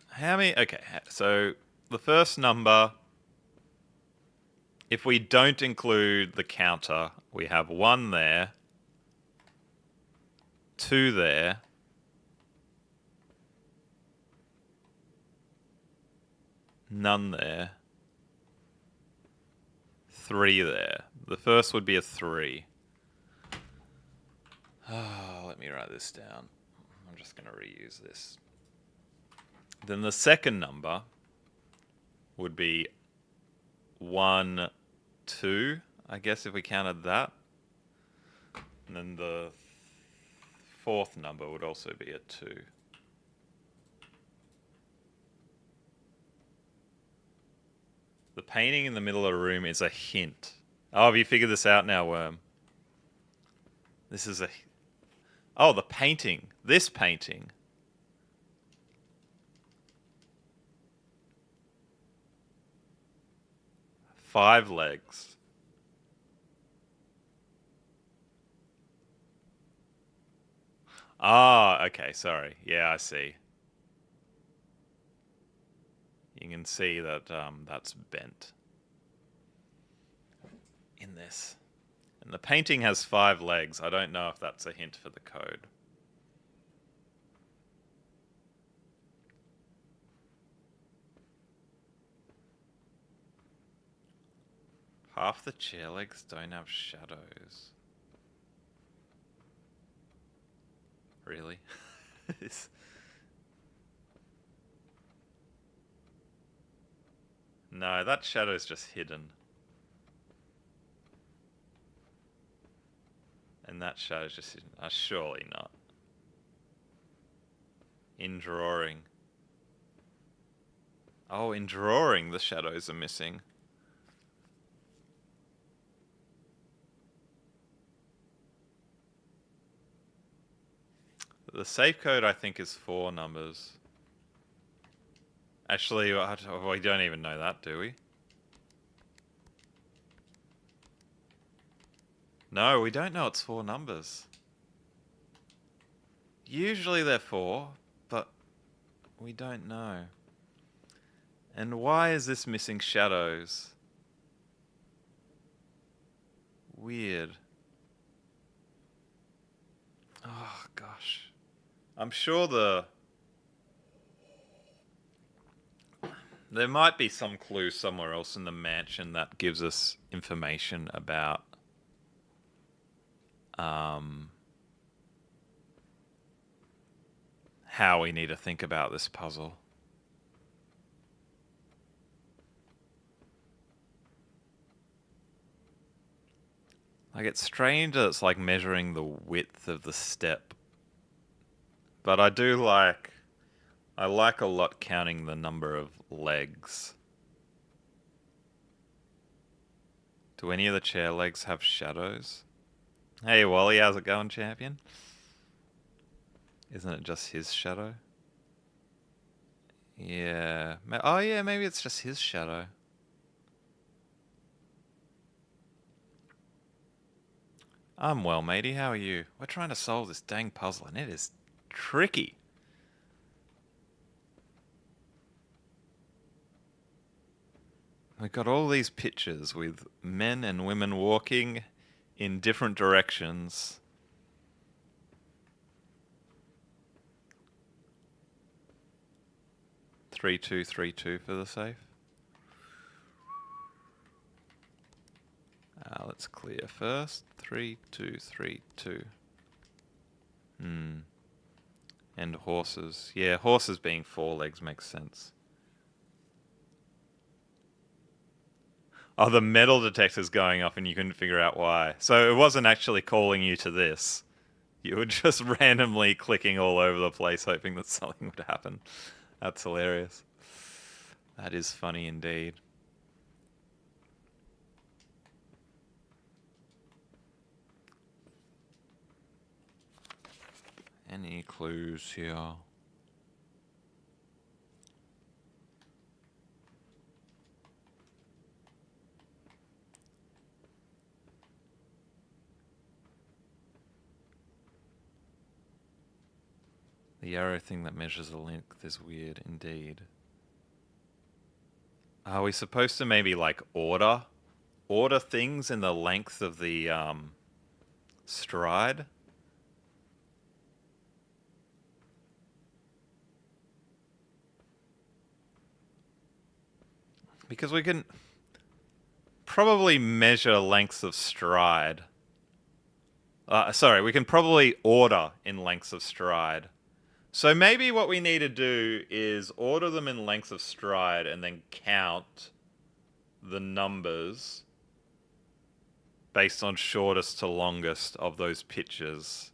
How many? Okay, so the first number, if we don't include the counter, we have 1 there, 2 there, none there, 3 there. The first would be a 3. Oh, let me write this down. I'm just going to reuse this. Then the second number would be 1, 2, I guess, if we counted that. And then the fourth number would also be a 2. The painting in the middle of the room is a hint. Oh, have you figured this out now, Worm? This is a... Oh, the painting. This painting. Five legs. Ah, okay, sorry. Yeah, I see. You can see that that's bent in this. And the painting has 5 legs. I don't know if that's a hint for the code. Half the chair legs don't have shadows. Really? No, that shadow's just hidden. And that shadow's just hidden. Surely not. In drawing. Oh, in drawing the shadows are missing. The safe code, I think, is 4 numbers. Actually, we don't even know that, do we? No, we don't know it's 4 numbers. Usually they're 4, but we don't know. And why is this missing shadows? Weird. Oh, gosh. I'm sure there might be some clue somewhere else in the mansion that gives us information about how we need to think about this puzzle. Like, it's strange that it's like measuring the width of the step. But I like a lot counting the number of legs. Do any of the chair legs have shadows? Hey Wally, how's it going, champion? Isn't it just his shadow? Yeah. Oh yeah, maybe it's just his shadow. I'm well, matey. How are you? We're trying to solve this dang puzzle, and it is tricky. We've got all these pictures with men and women walking in different directions. Three, 2, 3, 2 for the safe. Let's clear first. 3, 2, 3, 2. And horses. Yeah, horses being 4 legs makes sense. Oh, the metal detector's going off and you couldn't figure out why. So it wasn't actually calling you to this. You were just randomly clicking all over the place hoping that something would happen. That's hilarious. That is funny indeed. Any clues here? The arrow thing that measures the length is weird indeed. Are we supposed to maybe like order things in the length of the stride? Because we can probably measure lengths of stride. Sorry, we can probably order in lengths of stride. So maybe what we need to do is order them in lengths of stride and then count the numbers based on shortest to longest of those pitches.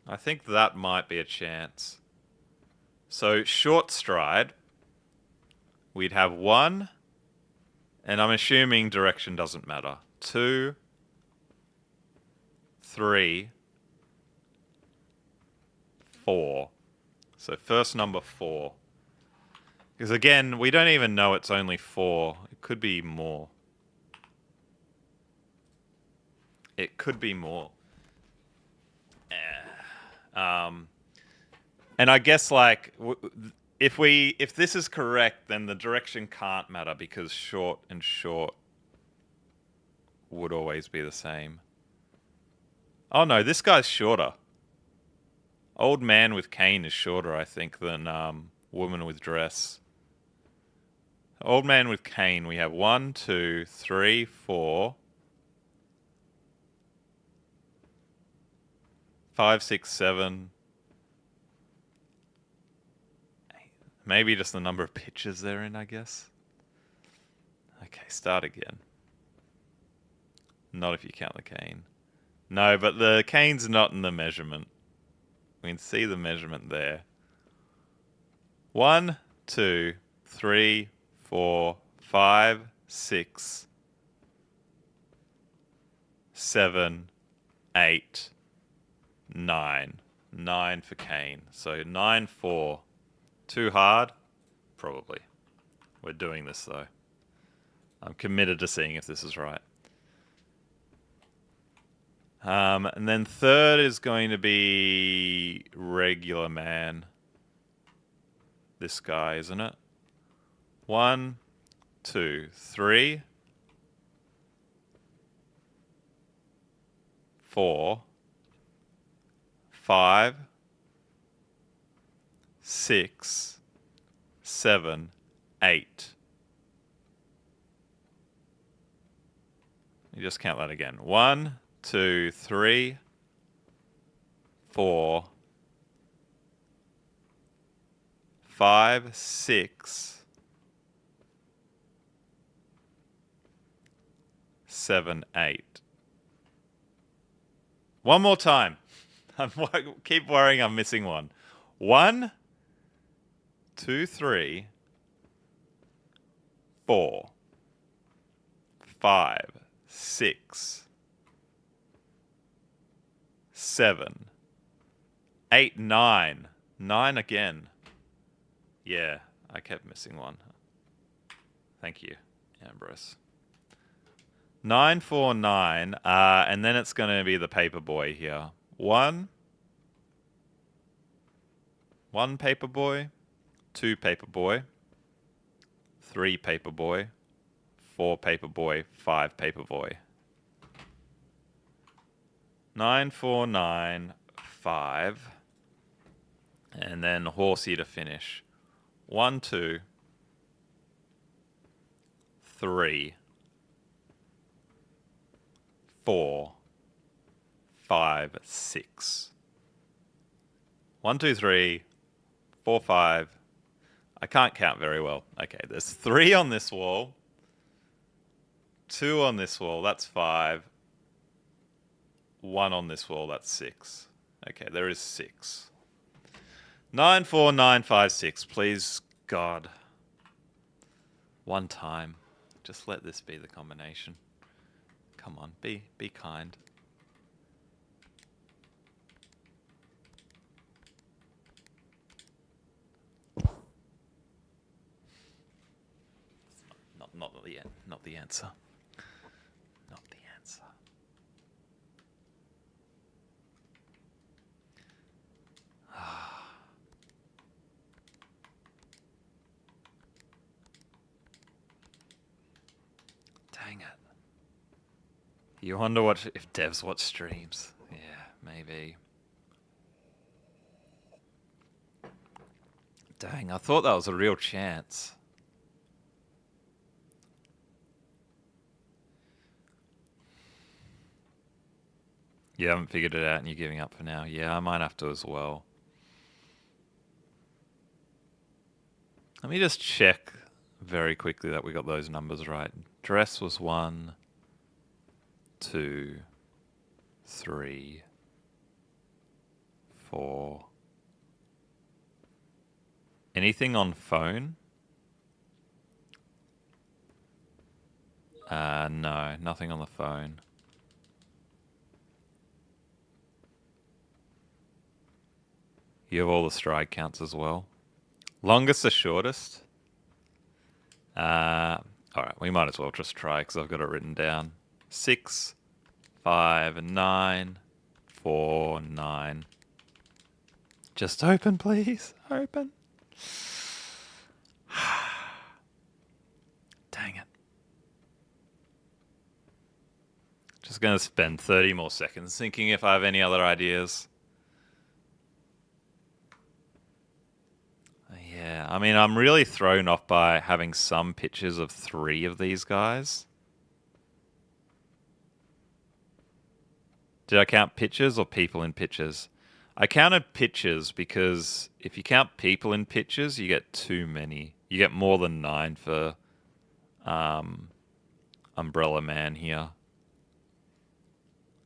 I think that might be a chance. So short stride, we'd have 1, and I'm assuming direction doesn't matter. 2, 3, 4. So first number 4. Because again, we don't even know it's only 4. It could be more. It could be more. And I guess like if this is correct, then the direction can't matter because short and short would always be the same. Oh no, this guy's shorter. Old man with cane is shorter, I think, than woman with dress. Old man with cane, we have 1, 2, 3, 4, 5, 6, 7. Maybe just the number of pitches they're in, I guess. Okay, start again. Not if you count the cane. No, but the cane's not in the measurement. We can see the measurement there. 1, 2, 3, 4, 5, 6. 7, 8, 9. 9 for Kane. So 9, 4. Too hard? Probably. We're doing this though. I'm committed to seeing if this is right. And then third is going to be regular man. This guy, isn't it? 1, 2, 3, 4, 5, 6, 7, 8. You just count that again. 1, 2, 3, 4, 5, 6, 7, 8. One more time. I keep worrying I'm missing one. 1, 2, 3, 4, 5, 6, 7, 8, 9. 9 again. Yeah, I kept missing one. Thank you, Ambrose. 9, 4, 9. And then it's going to be the paper boy here. 1 paper boy, 2 paper boy, 3 paper boy, 4 paper boy, 5 paper boy. 9, 4, 9, 5. And then horsey to finish. 1, 2, 3, 4, 5, 6. 1, 2, 3, 4, 5. I can't count very well. Okay, there's 3 on this wall. 2 on this wall, that's 5. 1 on this wall, that's 6. Okay, there is 6. 9, 4, 9, 5, 6. Please, God. One time. Just let this be the combination. Come on, be kind. Not the answer. Not the answer. Dang it. You wonder if devs watch streams. Yeah, maybe. Dang, I thought that was a real chance. You haven't figured it out and you're giving up for now. Yeah, I might have to as well. Let me just check very quickly that we got those numbers right. Dress was 1, 2, 3, 4. Anything on phone? No, nothing on the phone. You have all the stride counts as well. Longest or shortest? Alright, we might as well just try because I've got it written down. 6, 5, 9, 4, 9. Just open, please. Open. Dang it. Just going to spend 30 more seconds thinking if I have any other ideas. Yeah, I mean, I'm really thrown off by having some pictures of 3 of these guys. Did I count pictures or people in pictures? I counted pictures because if you count people in pictures, you get too many. You get more than 9 for Umbrella Man here.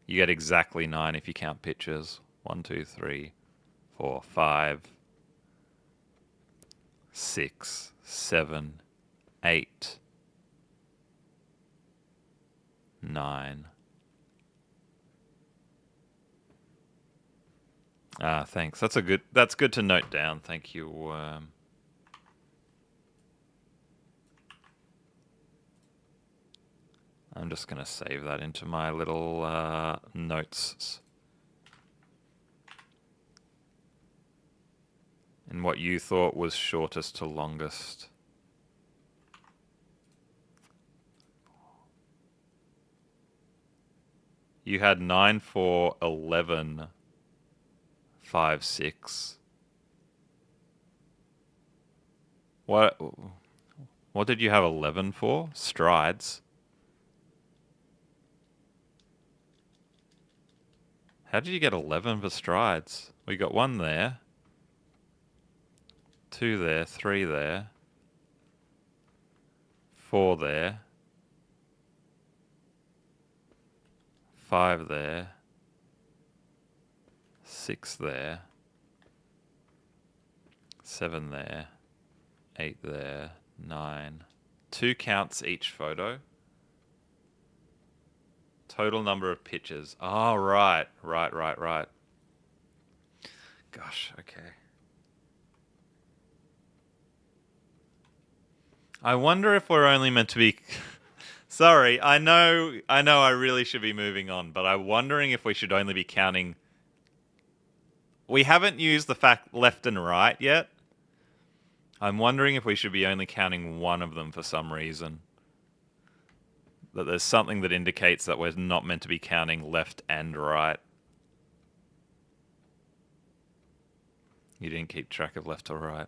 You get exactly 9 if you count pictures. 1, 2, 3, 4, 5, 6, 7, 8, 9, Ah, thanks. That's good to note down. Thank you. I'm just going to save that into my little notes. And what you thought was shortest to longest. You had 9, 4, 11, 5, 6. What did you have 11 for? Strides. How did you get 11 for strides? We got 1 there. 2 there, 3 there. 4 there. 5 there. 6 there. 7 there. 8 there. 9. 2 counts each photo. Total number of pictures. Oh, right. Gosh, okay. I wonder if we're only meant to be... Sorry, I know I really should be moving on, but I'm wondering if we should only be counting... We haven't used the fact left and right yet. I'm wondering if we should be only counting one of them for some reason. That there's something that indicates that we're not meant to be counting left and right. You didn't keep track of left or right.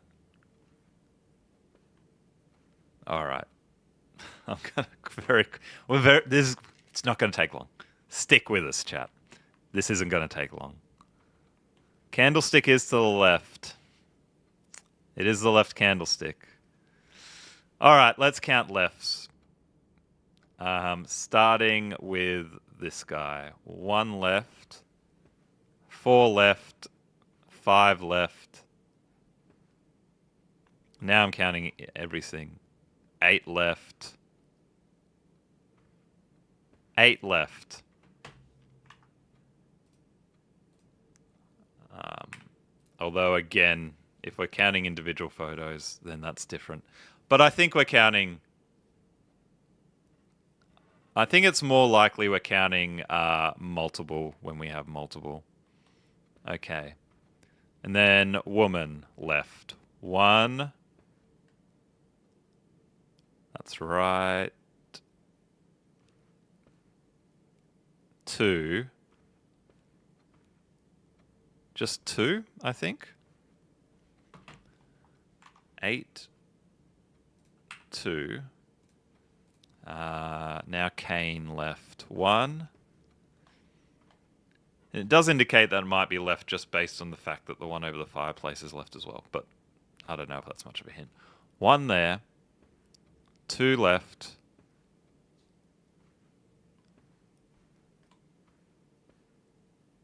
All right. I'm gonna it's not going to take long. Stick with us, chat. This isn't going to take long. Candlestick is to the left. It is the left candlestick. All right, let's count lefts. Starting with this guy. 1 left, 4 left, 5 left. Now I'm counting everything. 8 left. 8 left. Although, again, if we're counting individual photos, then that's different. But I think we're counting... I think it's more likely we're counting multiple when we have multiple. Okay. And then woman left. 1. That's right. 2. Just 2, I think. 8. 2. Now Kane left. 1. And it does indicate that it might be left just based on the fact that the one over the fireplace is left as well. But I don't know if that's much of a hint. 1 there. 2 left.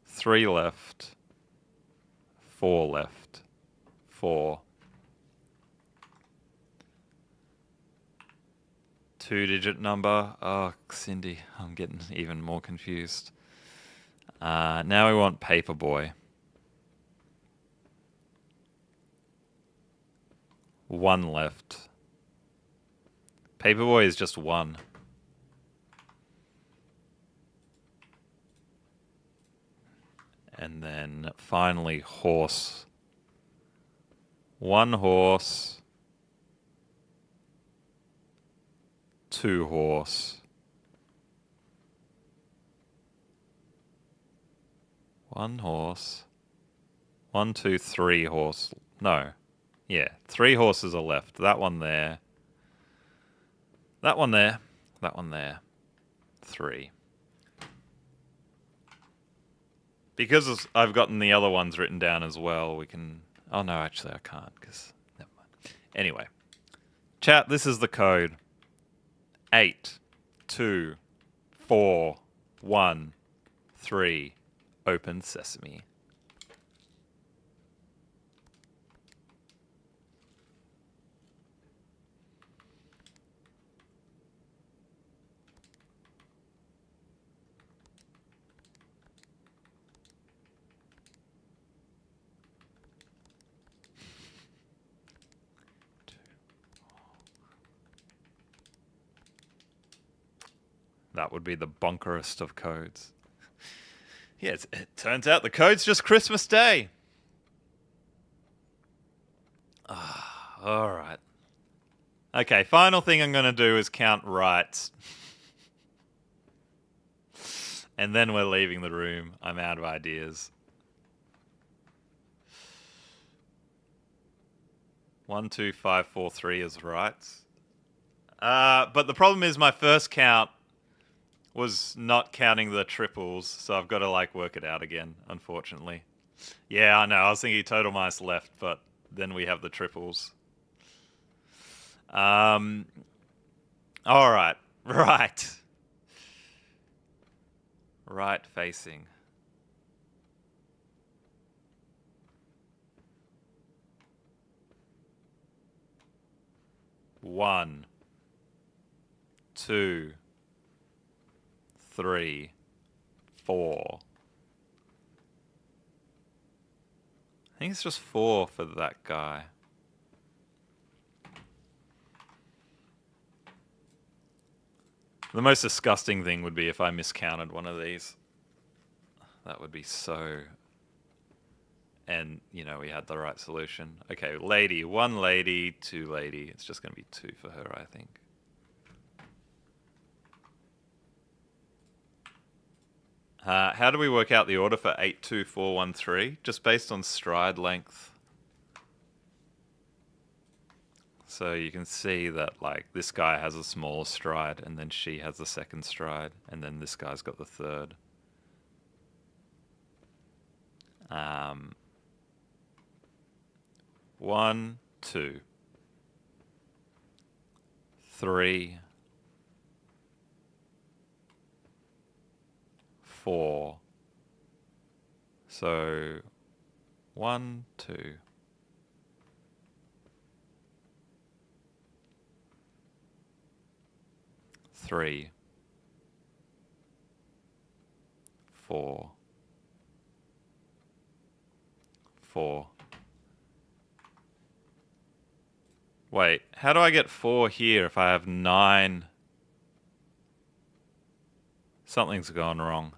3 left. 4 left. 4. 2-digit number. Oh, Cindy, I'm getting even more confused. Now we want Paperboy. 1 left. Paperboy is just 1. And then finally horse. 1 horse. 2 horse. 1 horse. 1, 2, 3 horse. No. Yeah, 3 horses are left. That one there. That one there. That one there. 3. Because I've gotten the other ones written down as well, we can... Oh, no, actually I can't, because... Never mind. Anyway. Chat, this is the code. 8, 2, 4, 1, 3. Open sesame. that would be the bonkerest of codes. Yeah, it turns out the code's just Christmas Day. All right. Okay, final thing I'm going to do is count rights. And then we're leaving the room. I'm out of ideas. 1, 2, 5, 4, 3 is rights. But the problem is my first count was not counting the triples, so I've got to like work it out again, unfortunately. Yeah, I know. I was thinking total minus left, but then we have the triples. All right. Right. Right facing. One, 2, 3, 4. I think it's just 4 for that guy. The most disgusting thing would be if I miscounted one of these. That would be so... And, you know, we had the right solution. Okay, lady. 1 lady, 2 lady. It's just going to be 2 for her, I think. How do we work out the order for 8, 2, 4, 1, 3? Just based on stride length. So you can see that, like, this guy has a smaller stride, and then she has the second stride, and then this guy's got the third. 1, 2, 3, 4. So 1, 2. 3, 4, 4. Wait, how do I get 4 here if I have 9? Something's gone wrong.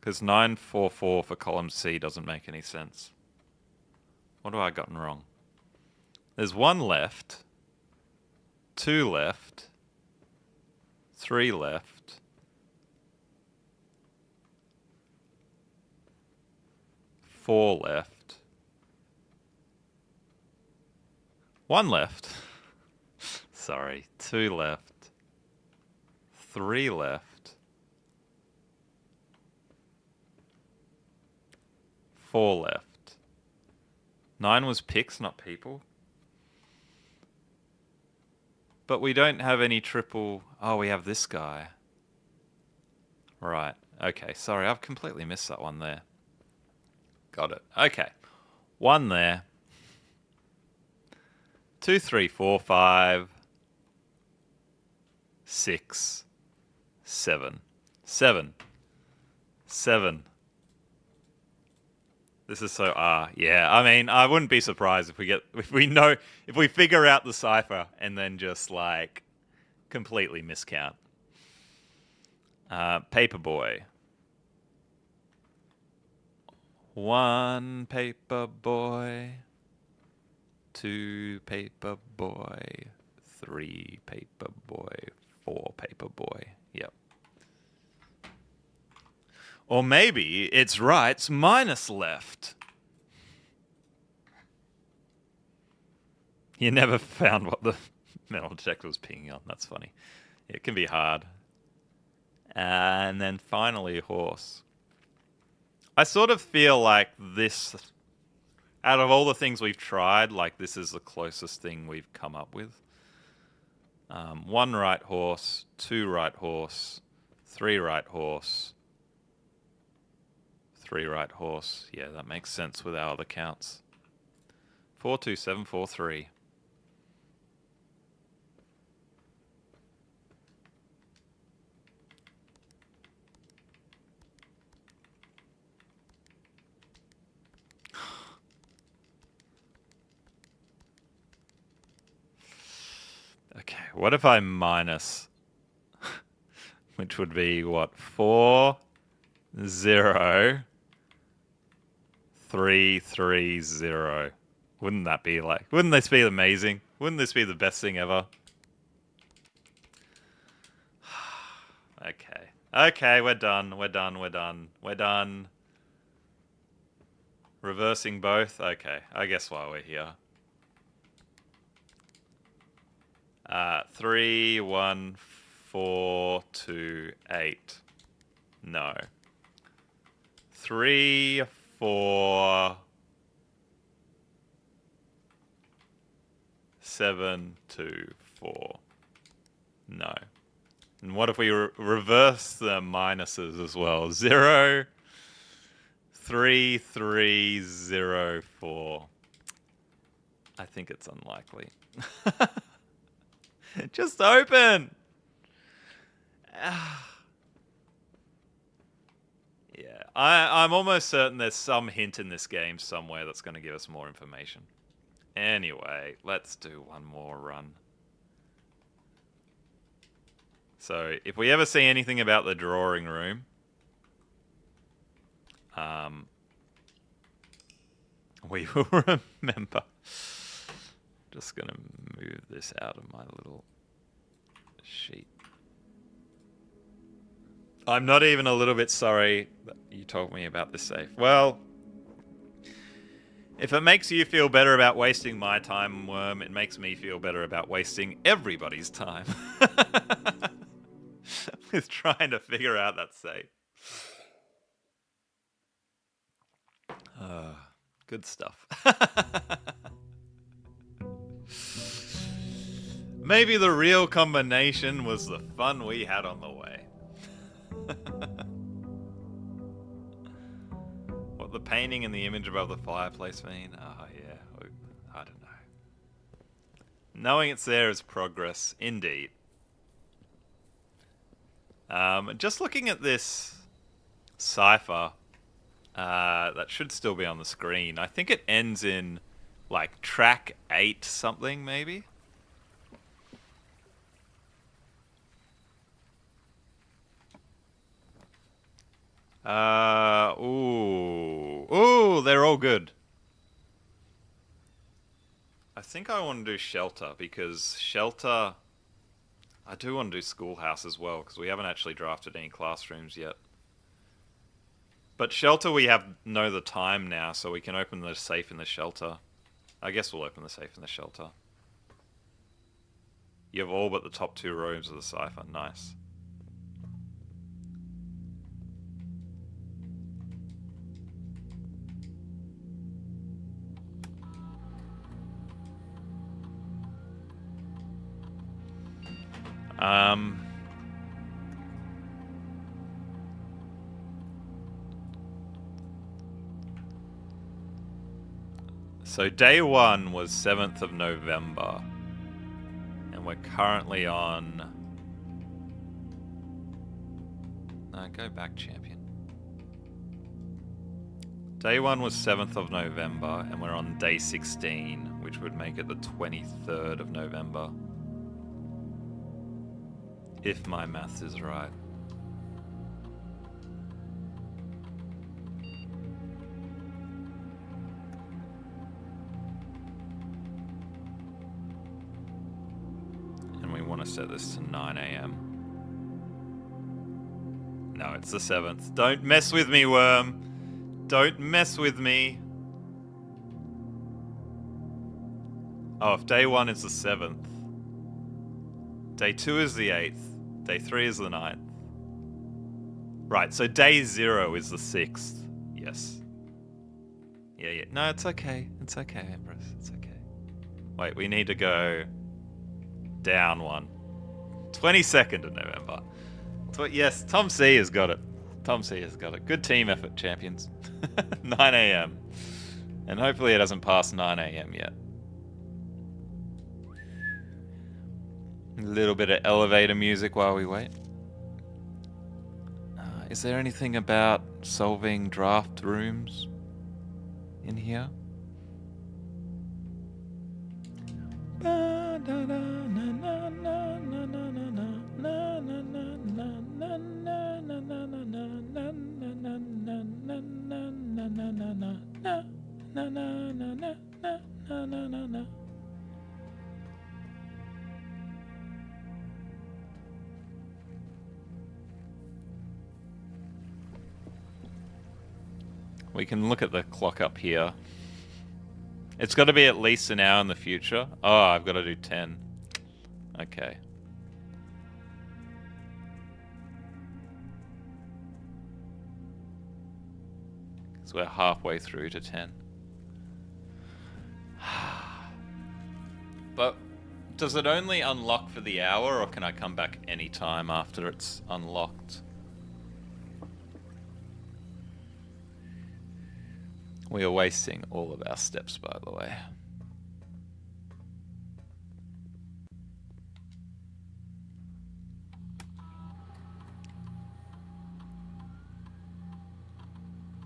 Because 9, 4, 4 for column C doesn't make any sense. What have I gotten wrong? There's 1 left, 2 left, 3 left, 4 left, 1 left. Sorry, 2 left, 3 left, 4 left. 9 was picks, not people. But we don't have any triple... Oh, we have this guy. Right. Okay, sorry, I've completely missed that one there. Got it. Okay. 1 there. 2, 3, 4, 5, 6, 7. 7. 7. This is so yeah. I mean, I wouldn't be surprised if we figure out the cipher and then just like completely miscount. Paperboy. 1 paperboy. 2 paperboy. 3 paperboy. 4 paperboy. Yep. Or maybe it's rights minus left. You never found what the metal detector was pinging on. That's funny. It can be hard. And then finally, horse. I sort of feel like this, out of all the things we've tried, like this is the closest thing we've come up with. 1 right horse, 2 right horse, 3 right horse, 3 right horse. Yeah, that makes sense with our other counts. 4, 2, 7, 4, 3. Okay, what if I minus which would be what? 4, 0, 3, 3, 0. Wouldn't that be like? Wouldn't this be amazing? Wouldn't this be the best thing ever? Okay. Okay, we're done. We're done. We're done. We're done. Reversing both? Okay, I guess why we're here. 3, 1, 4, 2, 8. No. 3, 4, 7, 2, 4. No. And what if we reverse the minuses as well? 0, 3, 3, 0, 4. I think it's unlikely. Just open! Yeah, I'm almost certain there's some hint in this game somewhere that's going to give us more information. Anyway, let's do one more run. So, if we ever see anything about the drawing room, we will remember. Just going to move this out of my little sheet. I'm not even a little bit sorry that you told me about this safe. Well, if it makes you feel better about wasting my time, Worm, it makes me feel better about wasting everybody's time. With trying to figure out that safe. Good stuff. Maybe the real combination was the fun we had on the way. What the painting and the image above the fireplace mean? Oh, yeah. I don't know. Knowing it's there is progress, indeed. Just looking at this cipher, that should still be on the screen. I think it ends in, like, track 8 something, maybe? Ooh, they're all good. I think I want to do shelter, because shelter... I do want to do schoolhouse as well, because we haven't actually drafted any classrooms yet. But shelter we know the time now, so we can open the safe in the shelter. I guess we'll open the safe in the shelter. You have all but the top 2 rows of the cipher. Nice. So day 1 was 7th of November. And we're currently on... No, go back, champion. Day 1 was 7th of November, and we're on day 16, which would make it the 23rd of November. If my maths is right. And we want to set this to 9 AM. No, it's the 7th. Don't mess with me, Worm. Don't mess with me. Oh, if day 1 is the 7th. Day 2 is the 8th. Day 3 is the 9th. Right, so day 0 is the 6th. Yes. Yeah. No, it's okay. It's okay, Empress. It's okay. Wait, we need to go down 1. 22nd of November. Yes, Tom C has got it. Tom C has got it. Good team effort, champions. 9 AM. And hopefully it hasn't passed 9 AM yet. A little bit of elevator music while we wait. Is there anything about solving draft rooms in here? We can look at the clock up here. It's got to be at least an hour in the future. Oh, I've got to do 10. Okay. So we're halfway through to 10. But does it only unlock for the hour, or can I come back anytime after it's unlocked? We are wasting all of our steps, by the way.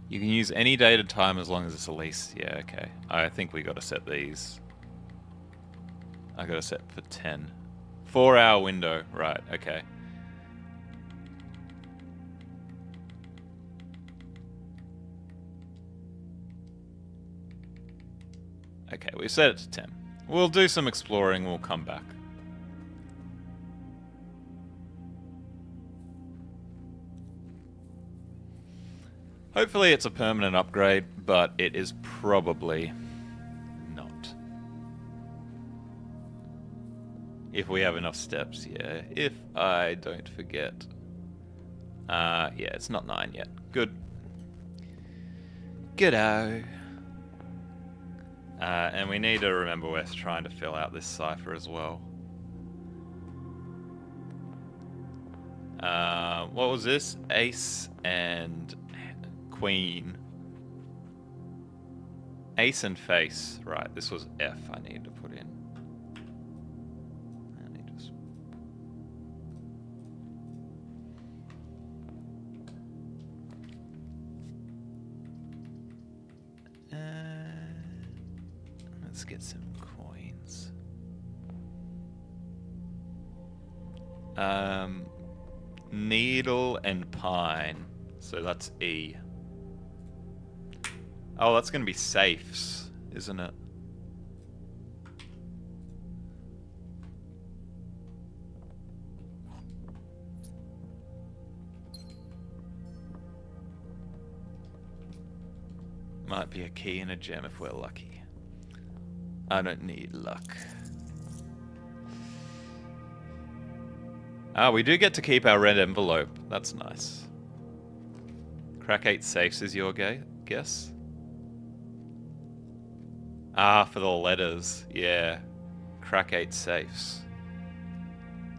You can use any dated time as long as it's at least... Yeah, okay. I think we got to set these. I got to set for 10. 4-hour window. Right, okay. Okay, we set it to 10. We'll do some exploring, we'll come back. Hopefully it's a permanent upgrade, but it is probably not. If we have enough steps, yeah. If I don't forget. Yeah, it's not 9 yet. Good. Good-o. And we need to remember we're trying to fill out this cipher as well. What was this? Ace and Queen. Ace and face. Right, this was F I need to put in. Let me just... let's get some coins. Needle and pine. So that's E. Oh, that's going to be safes, isn't it? Might be a key and a gem if we're lucky. I don't need luck. Ah, we do get to keep our red envelope. That's nice. Crack 8 safes is your guess? Ah, for the letters. Yeah. Crack 8 safes.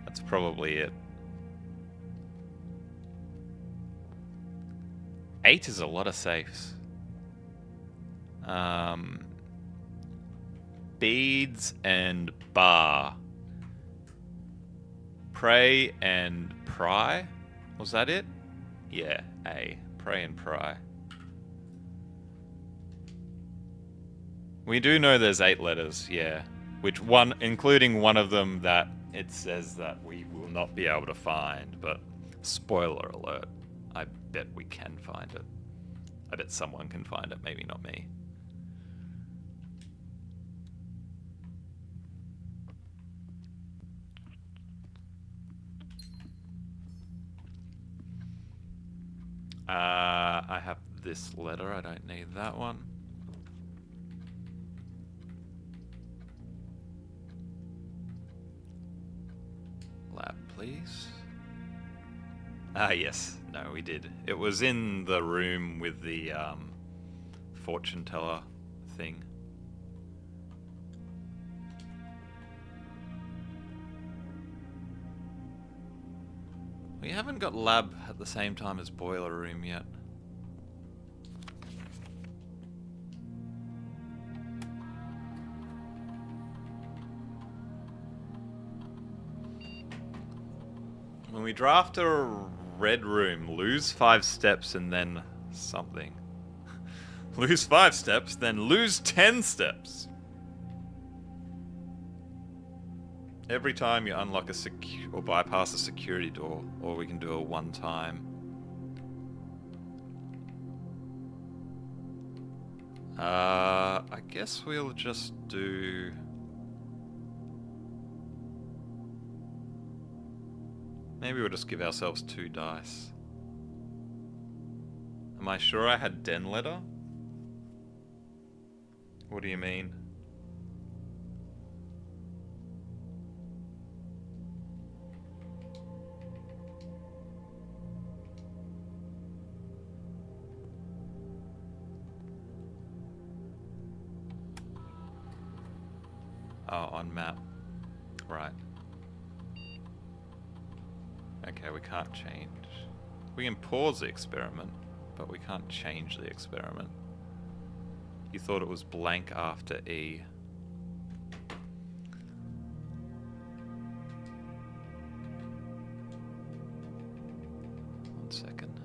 That's probably it. 8 is a lot of safes. Beads and bar. Pray and pry? Was that it? Yeah, A. Pray and pry. We do know there's 8 letters, yeah. Which one, including one of them that it says that we will not be able to find, but spoiler alert, I bet we can find it. I bet someone can find it, maybe not me. I have this letter, I don't need that one. Lab, please. Ah, yes. No, we did. It was in the room with the fortune teller thing. We haven't got lab at the same time as boiler room yet. When we draft a red room, lose 5 steps and then something. Lose 5 steps, then lose 10 steps. Every time you unlock a or bypass a security door, or we can do it one time. I guess we'll just do... Maybe we'll just give ourselves 2 dice. Am I sure I had den letter? What do you mean? Oh, on map. Right. Okay, we can't change. We can pause the experiment, but we can't change the experiment. You thought it was blank after E. One second.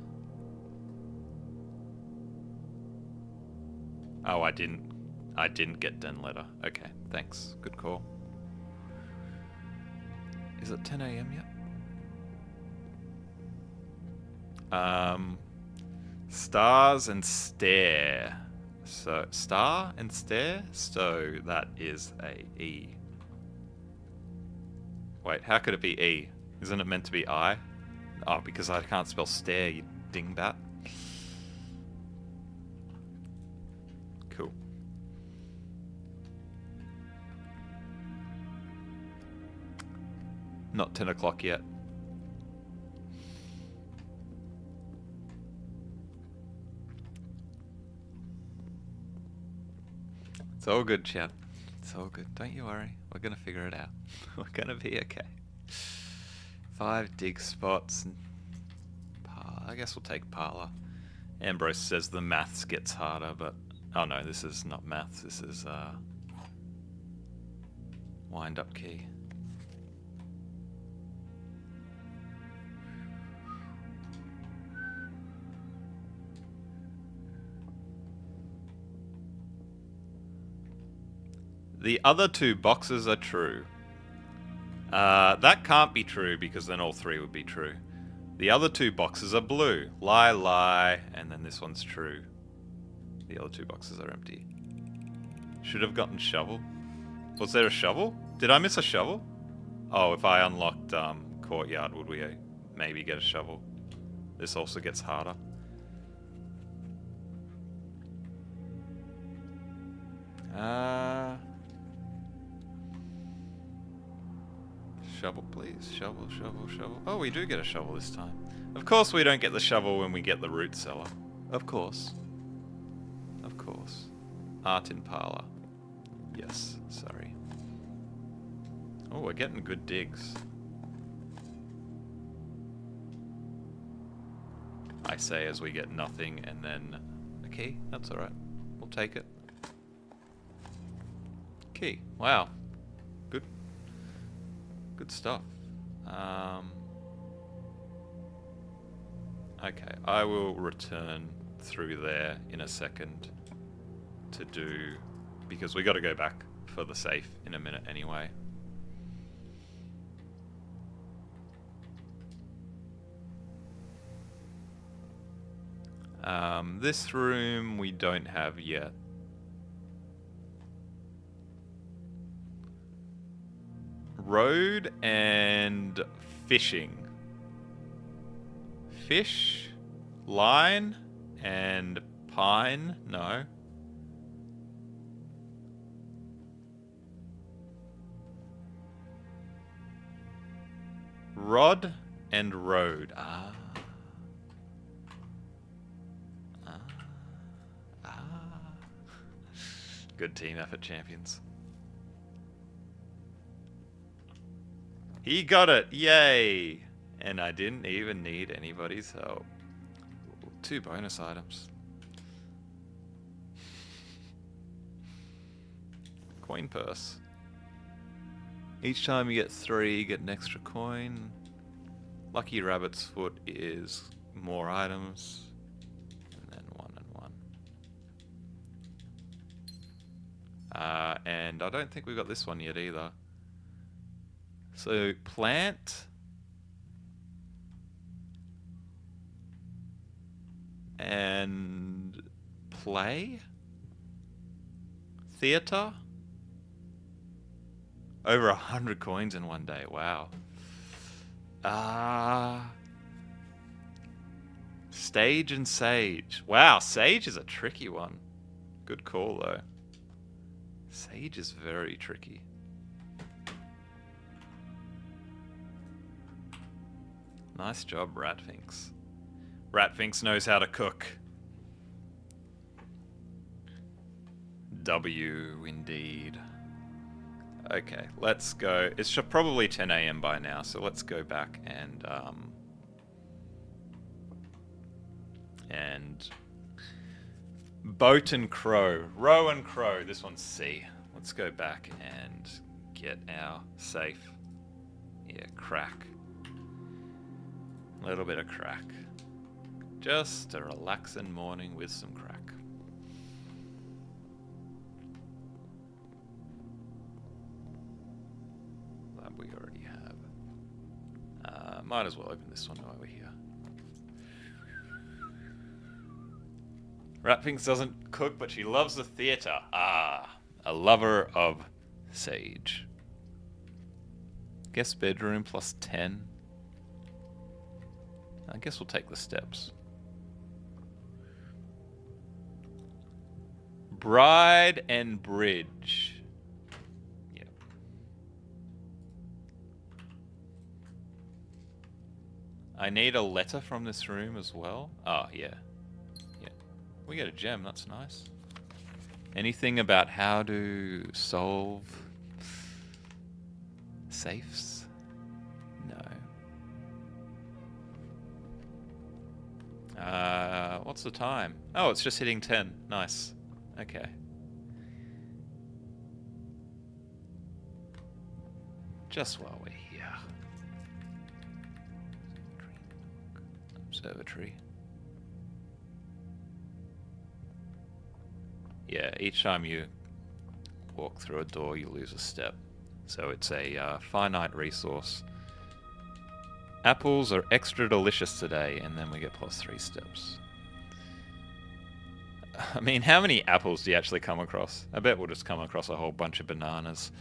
Oh, I didn't get den letter. Okay, thanks. Good call. Is it 10 a.m. yet? Stars and stare. So, star and stare? So, that is a E. Wait, how could it be E? Isn't it meant to be I? Oh, because I can't spell stare, you dingbat. Cool. Not 10 o'clock yet. It's all good, chat. It's all good. Don't you worry. We're going to figure it out. We're going to be okay. 5 dig spots. And I guess we'll take parlor. Ambrose says the maths gets harder, but... Oh no, this is not maths. This is wind up key. The other 2 boxes are true. That can't be true because then all 3 would be true. The other 2 boxes are blue. Lie, lie, and then this one's true. The other 2 boxes are empty. Should have gotten shovel. Was there a shovel? Did I miss a shovel? Oh, if I unlocked courtyard, would we maybe get a shovel? This also gets harder. Shovel, please. Shovel, shovel, shovel. Oh, we do get a shovel this time. Of course we don't get the shovel when we get the root cellar. Of course. Of course. Art in parlor. Yes, sorry. Oh, we're getting good digs. I say as we get nothing and then a key. That's alright. We'll take it. Key. Wow. Good. Good stuff. Okay, I will return through there in a second to do... Because we got to go back for the safe in a minute anyway. This room we don't have yet. Road and fishing. Fish, line, and pine. No. Rod and road. Good team effort, champions. He got it! Yay! And I didn't even need anybody's help. 2 bonus items. Coin purse. Each time you get 3, you get an extra coin. Lucky Rabbit's Foot is more items. And then 1 and 1. And I don't think we've got this one yet either. So, plant. And play. Theater. Over 100 coins in one day. Wow. Stage and sage. Wow, sage is a tricky one. Good call though. Sage is very tricky. Nice job, Ratfinks. Ratfinks knows how to cook. W, indeed. Okay, let's go. It's probably 10 a.m. by now, so let's go back and Boat and Crow. Row and Crow. This one's C. Let's go back and get our safe. Yeah, crack. A little bit of crack. Just a relaxing morning with some crack. That we already have. Might as well open this one while we're here. Ratfinks doesn't cook, but she loves the theatre. Ah, a lover of Sage. Guest bedroom plus 10. I guess we'll take the steps. Bride and Bridge. Yep. I need a letter from this room as well. Oh, yeah. We get a gem, that's nice. Anything about how to solve safes? No. What's the time? Oh, it's just hitting 10. Nice. Okay. Just while we're here. Observatory. Yeah, each time you walk through a door, you lose a step. So it's a finite resource. Apples are extra delicious today, and then we get plus 3 steps. I mean, how many apples do you actually come across? I bet we'll just come across a whole bunch of bananas.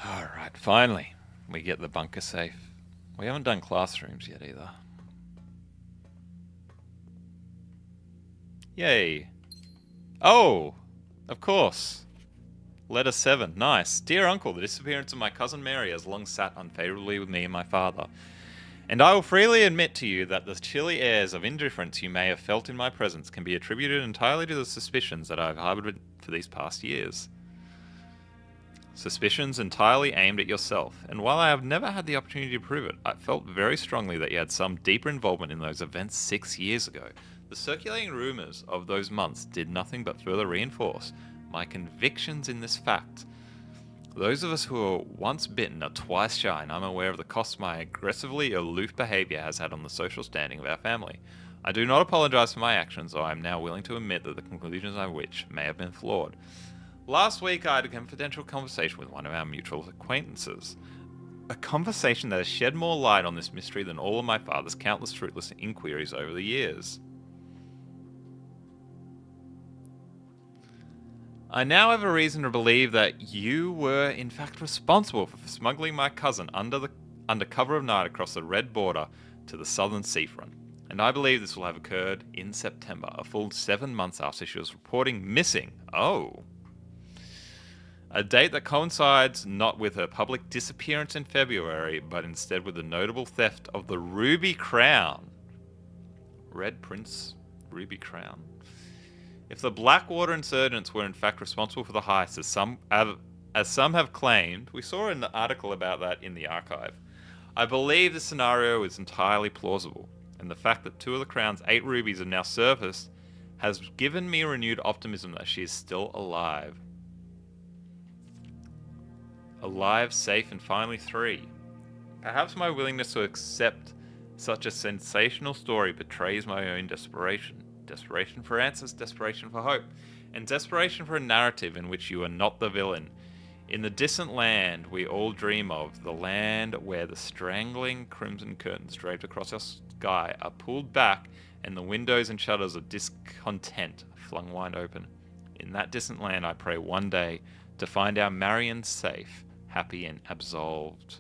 Alright, finally, we get the bunker safe. We haven't done classrooms yet either. Yay. Oh, of course. Letter 7, nice. Dear Uncle, the disappearance of my cousin Mary has long sat unfavorably with me and my father. And I will freely admit to you that the chilly airs of indifference you may have felt in my presence can be attributed entirely to the suspicions that I have harbored for these past years. Suspicions entirely aimed at yourself, and while I have never had the opportunity to prove it, I felt very strongly that you had some deeper involvement in those events 6 years ago. The circulating rumours of those months did nothing but further reinforce my convictions in this fact. Those of us who were once bitten are twice shy, and I'm aware of the costs my aggressively aloof behaviour has had on the social standing of our family. I do not apologise for my actions, though I am now willing to admit that the conclusions of which may have been flawed. Last week I had a confidential conversation with one of our mutual acquaintances. A conversation that has shed more light on this mystery than all of my father's countless fruitless inquiries over the years. I now have a reason to believe that you were in fact responsible for smuggling my cousin under cover of night across the red border to the southern seafront. And I believe this will have occurred in September, a full 7 months after she was reporting missing. Oh. A date that coincides not with her public disappearance in February, but instead with the notable theft of the Ruby Crown. Red Prince Ruby Crown. If the Blackwater insurgents were in fact responsible for the heist, as some have claimed, we saw an article about that in the archive. I believe this scenario is entirely plausible, and the fact that 2 of the Crown's 8 rubies have now surfaced has given me renewed optimism that she is still alive. Alive, safe, and finally 3. Perhaps my willingness to accept such a sensational story betrays my own desperation. Desperation for answers, desperation for hope, and desperation for a narrative in which you are not the villain. In the distant land we all dream of, the land where the strangling crimson curtains draped across our sky are pulled back and the windows and shutters of discontent flung wide open. In that distant land I pray one day to find our Marion safe, happy and absolved.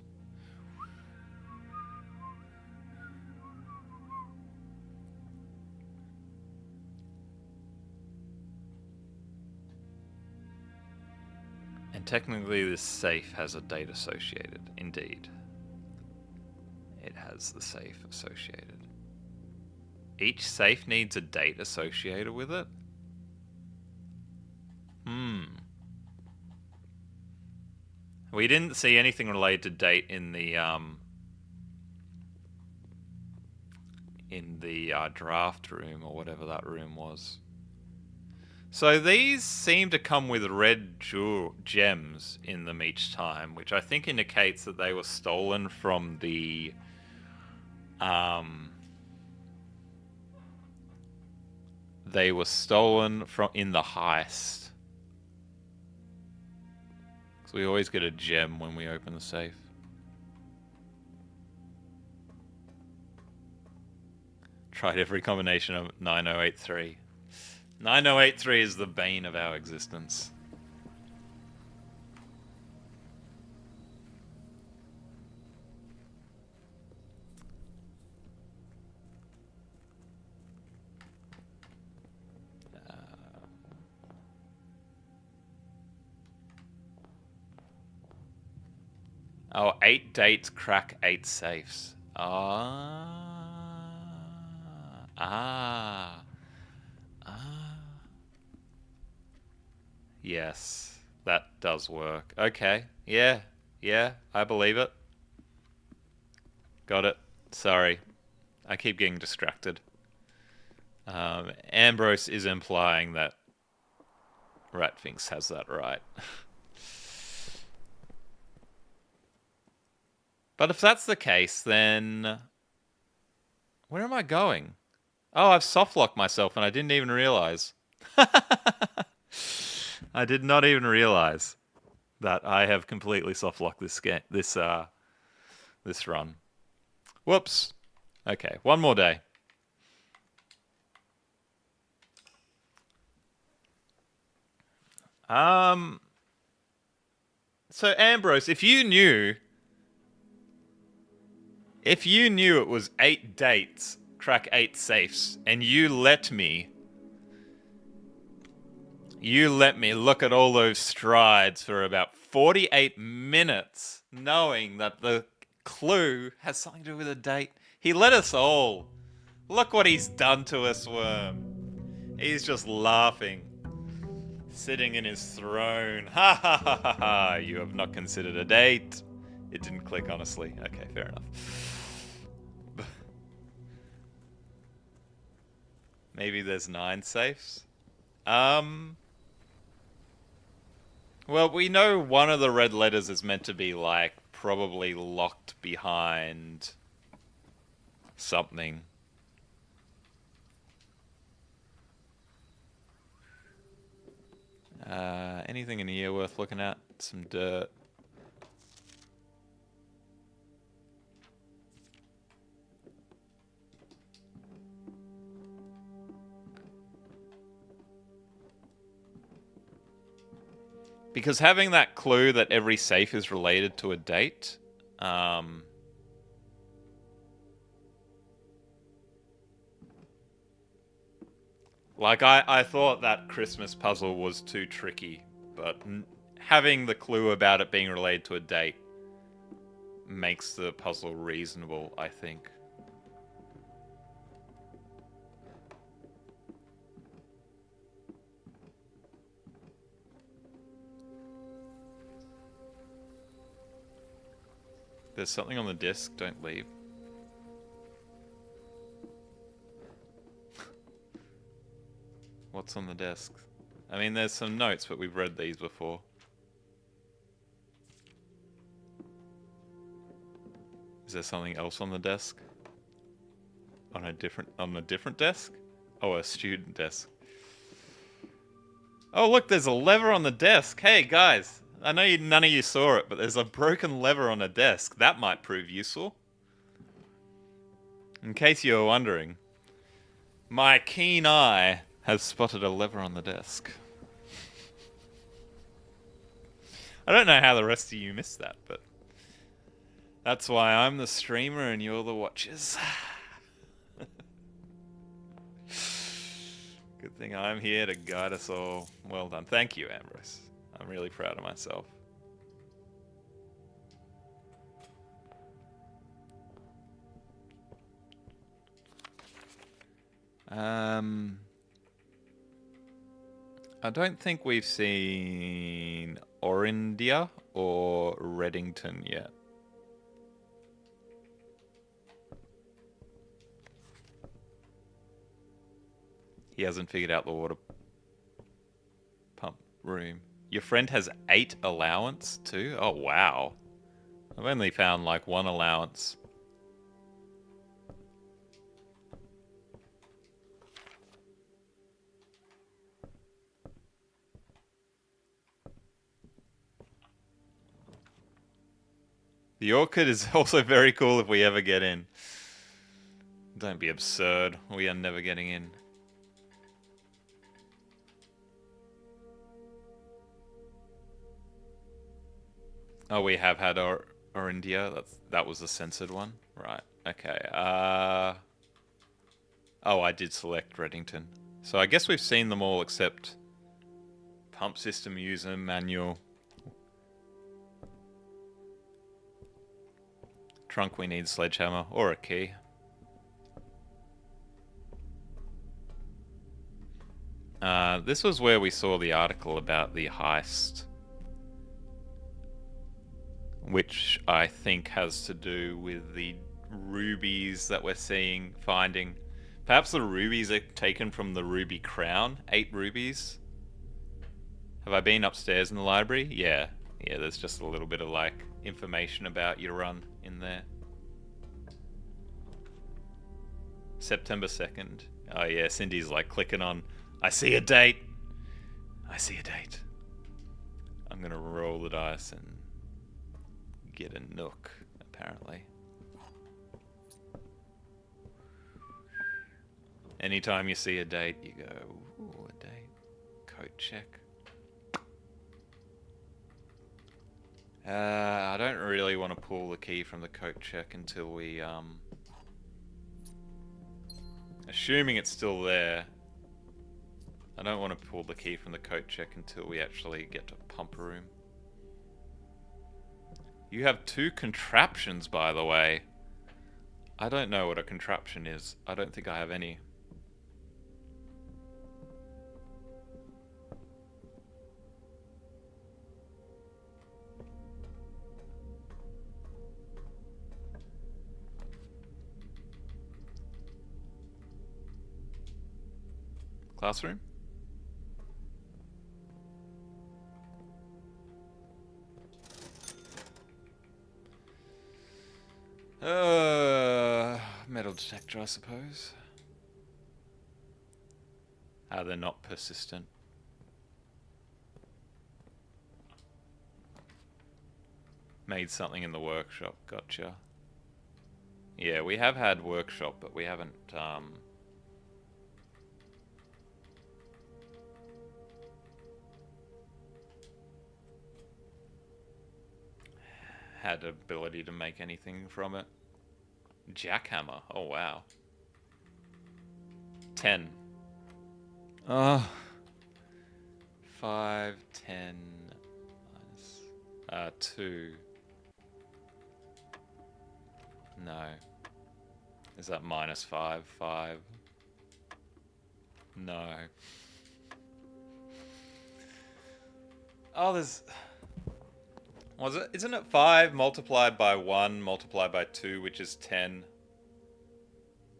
And technically this safe has a date associated. Indeed. It has the safe associated. Each safe needs a date associated with it? We didn't see anything related to date in the draft room or whatever that room was. So these seem to come with red gems in them each time, which I think indicates that they were stolen from the in the heist. So we always get a gem when we open the safe. Tried every combination of 9083. 9083 is the bane of our existence. Oh, 8 dates crack 8 safes. Yes, that does work. Okay, yeah, I believe it. Got it. Sorry, I keep getting distracted. Ambrose is implying that Ratfinks has that right. But if that's the case, then where am I going? Oh, I've softlocked myself and I didn't even realize. I did not even realize that I have completely softlocked this run. Whoops. Okay, one more day. So Ambrose, if you knew it was 8 dates, crack 8 safes, and you let me look at all those strides for about 48 minutes, knowing that the clue has something to do with a date. He let us all. Look what he's done to us, Worm. He's just laughing. Sitting in his throne. Ha ha ha ha ha. You have not considered a date. It didn't click, honestly. Okay, fair enough. Maybe there's 9 safes. Well, we know one of the red letters is meant to be, like, probably locked behind something. Anything in here worth looking at? Some dirt. Because having that clue that every safe is related to a date, like, I thought that Christmas puzzle was too tricky, but having the clue about it being related to a date makes the puzzle reasonable, I think. There's something on the disc, don't leave. What's on the desk? I mean, there's some notes, but we've read these before. Is there something else on the desk? On a different desk? Oh, a student desk. Oh, look, there's a lever on the desk. Hey, guys, I know none of you saw it, but there's a broken lever on a desk. That might prove useful. In case you were wondering, my keen eye has spotted a lever on the desk. I don't know how the rest of you missed that, but that's why I'm the streamer and you're the watchers. Good thing I'm here to guide us all. Well done. Thank you, Ambrose. I'm really proud of myself. I don't think we've seen Orindia or Reddington yet. He hasn't figured out the water pump room. Your friend has 8 allowance too? Oh, wow. I've only found like 1 allowance. The orchid is also very cool if we ever get in. Don't be absurd. We are never getting in. Oh, we have had Orindia. That was the censored one. Right. Okay. Oh, I did select Reddington. So I guess we've seen them all except pump system user manual. Trunk, we need sledgehammer or a key. This was where we saw the article about the heist, which I think has to do with the rubies that we're finding. Perhaps the rubies are taken from the ruby crown. 8 rubies. Have I been upstairs in the library? Yeah. Yeah, there's just a little bit of like information about your run in there. September 2nd. Oh yeah, Cindy's like clicking on, I see a date. I see a date. I'm gonna roll the dice and get a nook, apparently. Anytime you see a date, you go, ooh, a date. Coat check. I don't really want to pull the key from the coat check until we, assuming it's still there. I don't want to pull the key from the coat check until we actually get to pump room. You have 2 contraptions, by the way. I don't know what a contraption is. I don't think I have any. Classroom? Metal detector, I suppose. They're not persistent. Made something in the workshop, gotcha. Yeah, we have had workshop, but we haven't, had ability to make anything from it. Jackhammer. Oh, wow. 10. 5, 10, minus, 2. No. Is that minus 5? 5. No. Oh, there's... Was it? Isn't it 5 multiplied by 1 multiplied by 2, which is 10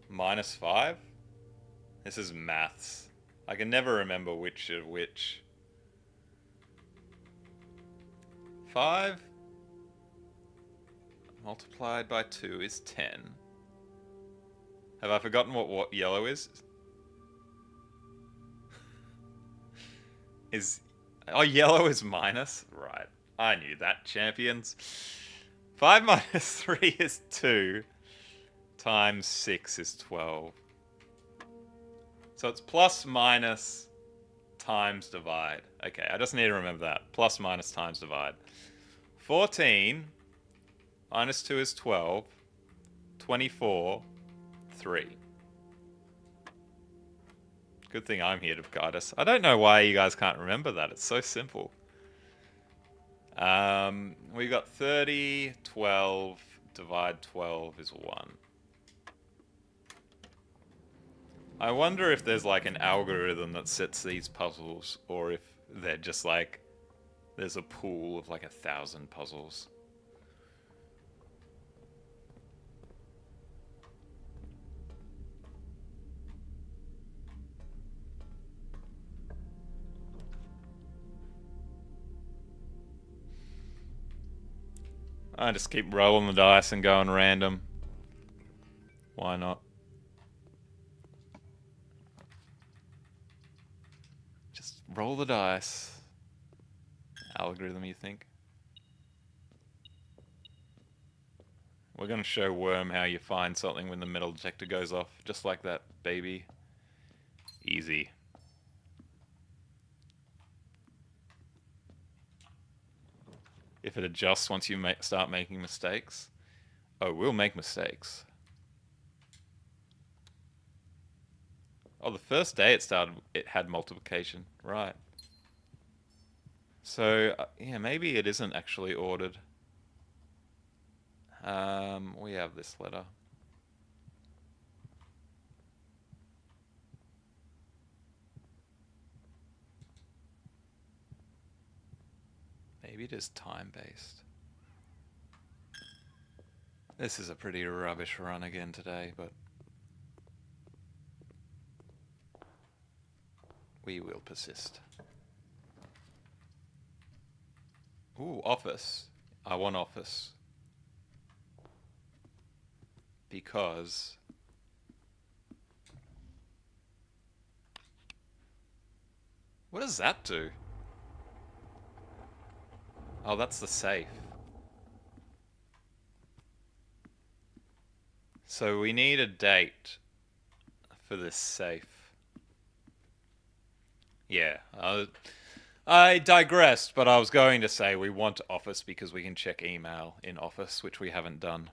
minus 5? This is maths. I can never remember which is which. 5 multiplied by 2 is 10. Have I forgotten what yellow is? Oh, yellow is minus? Right. I knew that, champions. 5 minus 3 is 2. Times 6 is 12. So it's plus minus times divide. Okay, I just need to remember that. Plus minus times divide. 14 minus 2 is 12. 24, 3. Good thing I'm here to guide us. I don't know why you guys can't remember that. It's so simple. We got 30, 12, divide 12 is 1. I wonder if there's like an algorithm that sets these puzzles, or if they're just like, there's a pool of like 1,000 puzzles. I just keep rolling the dice and going random. Why not? Just roll the dice. Algorithm, you think? We're going to show Worm how you find something when the metal detector goes off. Just like that, baby. Easy. If it adjusts once you start making mistakes. Oh, we'll make mistakes. Oh, the first day it started, it had multiplication. Right. So, yeah, maybe it isn't actually ordered. We have this letter. Maybe it is time-based. This is a pretty rubbish run again today, but we will persist. Ooh, office. I want office. Because what does that do? Oh, that's the safe. So we need a date for this safe. Yeah, I digressed, but I was going to say we want office because we can check email in office, which we haven't done.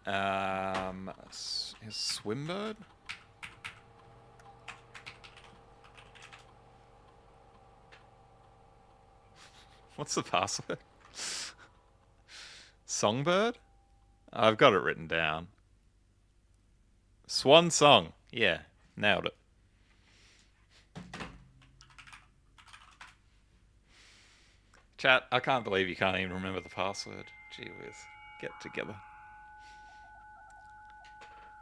Is Swimbird? What's the password? Songbird? I've got it written down. Swan Song. Yeah, nailed it. Chat, I can't believe you can't even remember the password. Gee whiz. Get it together.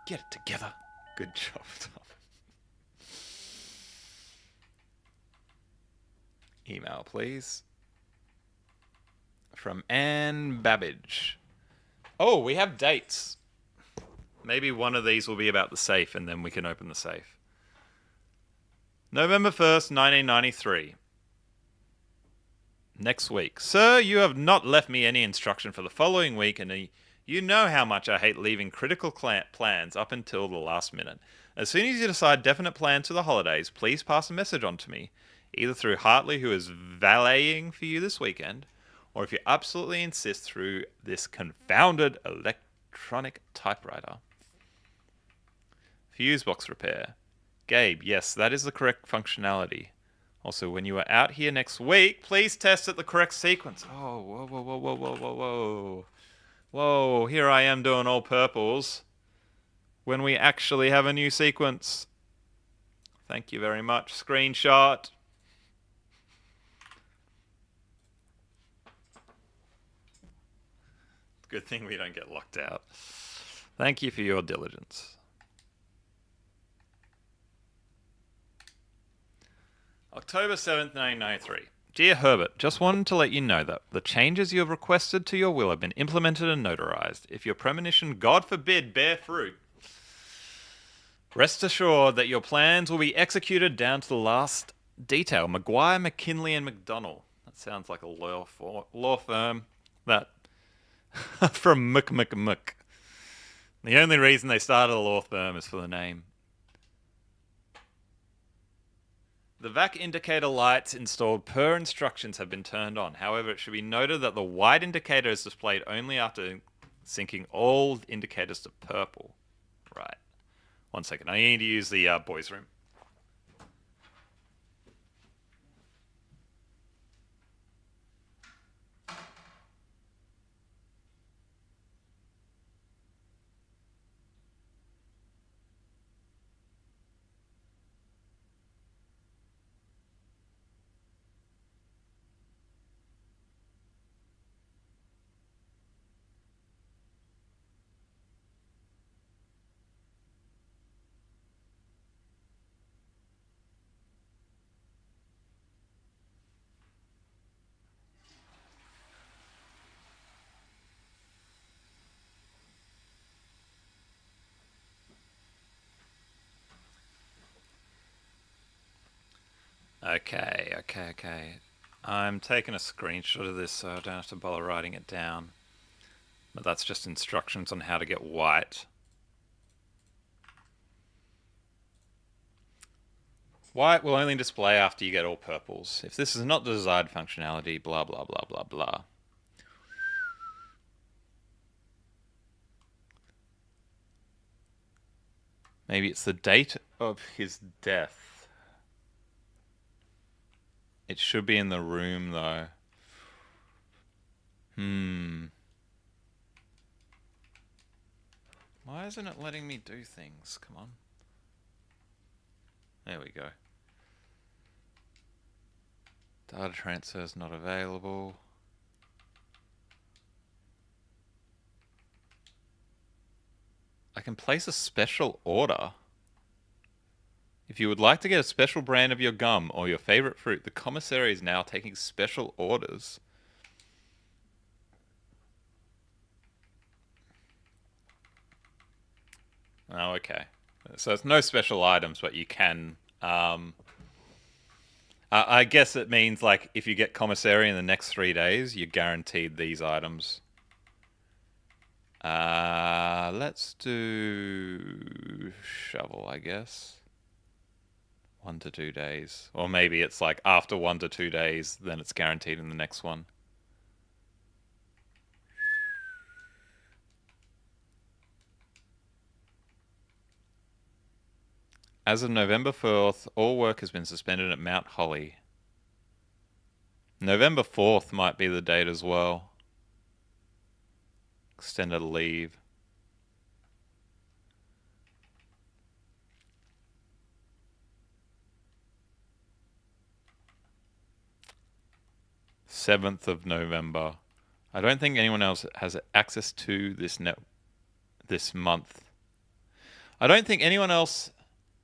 Get it together. Good job, Tom. Email, please. From Anne Babbage. Oh, we have dates. Maybe one of these will be about the safe, and then we can open the safe. November 1st, 1993. Next week. Sir, you have not left me any instruction for the following week, and you know how much I hate leaving critical plans up until the last minute. As soon as you decide definite plans for the holidays, please pass a message on to me, either through Hartley, who is valeting for you this weekend, or if you absolutely insist, through this confounded electronic typewriter. Fuse box repair. Gabe, yes, that is the correct functionality. Also, when you are out here next week, please test at the correct sequence. Oh, whoa, whoa, whoa, whoa, whoa, whoa, whoa. Whoa, here I am doing all purples when we actually have a new sequence. Thank you very much. Screenshot. Good thing we don't get locked out. Thank you for your diligence. October 7th, 1993. Dear Herbert, just wanted to let you know that the changes you have requested to your will have been implemented and notarized. If your premonition, God forbid, bear fruit, rest assured that your plans will be executed down to the last Detail: Maguire, McKinley, and McDonnell. That sounds like a law firm that from Mc. The only reason they started a law firm is for the name. The VAC indicator lights installed per instructions have been turned on. However, it should be noted that the white indicator is displayed only after syncing all indicators to purple. Right. 1 second. I need to use the boys' room. Okay. I'm taking a screenshot of this so I don't have to bother writing it down. But that's just instructions on how to get white. White will only display after you get all purples. If this is not the desired functionality, blah blah blah blah blah. Maybe it's the date of his death. It should be in the room though. Why isn't it letting me do things? Come on. There we go. Data transfer is not available. I can place a special order. If you would like to get a special brand of your gum or your favorite fruit, the commissary is now taking special orders. Oh, okay. So it's no special items, but you can. I guess it means like if you get commissary in the next 3 days, you're guaranteed these items. Let's do shovel, I guess. 1 to 2 days. Or maybe it's like after 1 to 2 days, then it's guaranteed in the next one. As of November 4th, all work has been suspended at Mount Holly. November 4th might be the date as well. Extended leave. Seventh of November. I don't think anyone else has access to this month. I don't think anyone else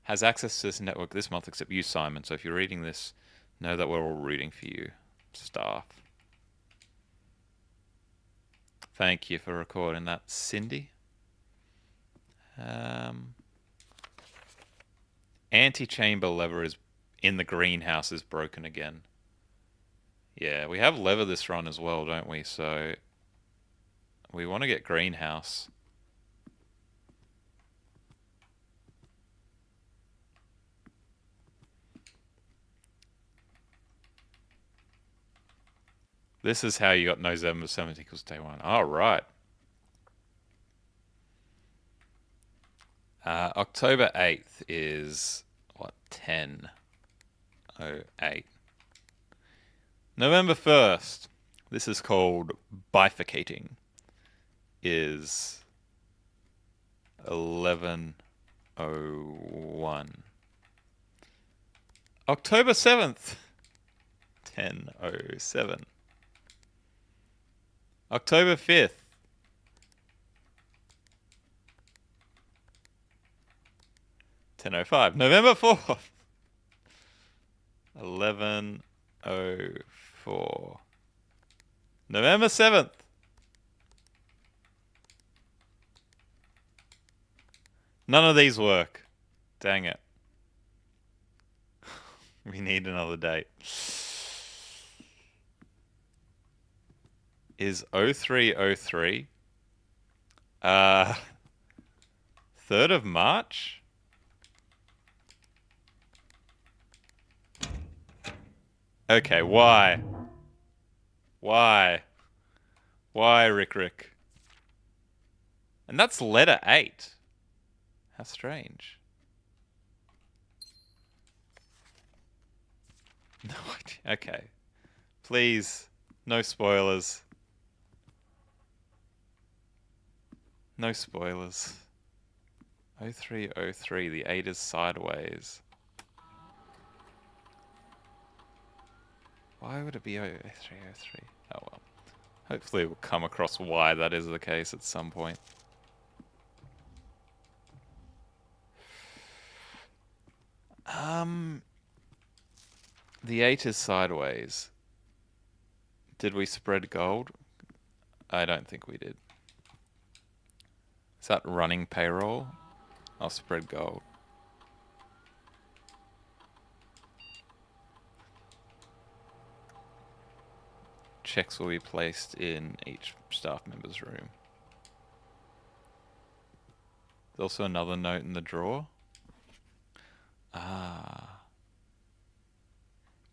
has access to this network this month except you, Simon. So if you're reading this, know that we're all rooting for you, staff. Thank you for recording that, Cindy. Anti-chamber lever is in the greenhouse is broken again. Yeah, we have lever this run as well, don't we? So we want to get greenhouse. This is how you got November 7th equals day 1. All right. October 8th is, what, 10:08. November 1st, this is called bifurcating, is 11:01. October 7th, 10:07. October 5th, 10:05. November 4th, 11:04. November 7th, 'None of these work. Dang it. We need another date. Is 0303 3rd of March? Okay, why? Why? Why, Rick? And that's letter 8. How strange. No idea. Okay. Please, no spoilers. No spoilers. 0303, the 8 is sideways. Why would it be 0303? Oh well. Hopefully we'll come across why that is the case at some point. The 8 is sideways. Did we spread gold? I don't think we did. Is that running payroll? I'll spread gold. Checks will be placed in each staff member's room. There's also another note in the drawer.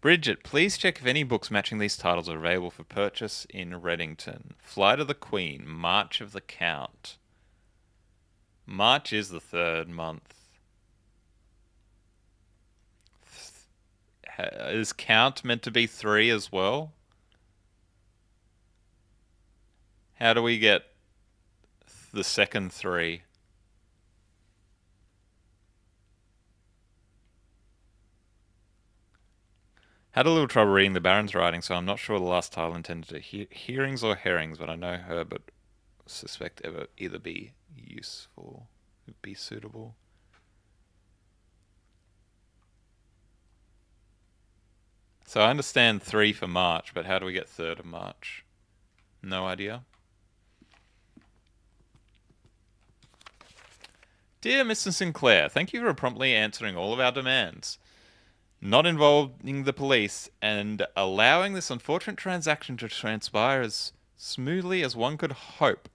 Bridget, please check if any books matching these titles are available for purchase in Reddington. Flight of the Queen, March of the Count. March is the 3rd month. Is Count meant to be 3 as well? How do we get the second 3? Had a little trouble reading the Baron's writing, so I'm not sure the last title intended to hearings or herrings, but I know her, but suspect either be useful, be suitable. So I understand 3 for March, but how do we get 3rd of March? No idea. Dear Mr. Sinclair, thank you for promptly answering all of our demands, not involving the police, and allowing this unfortunate transaction to transpire as smoothly as one could hope.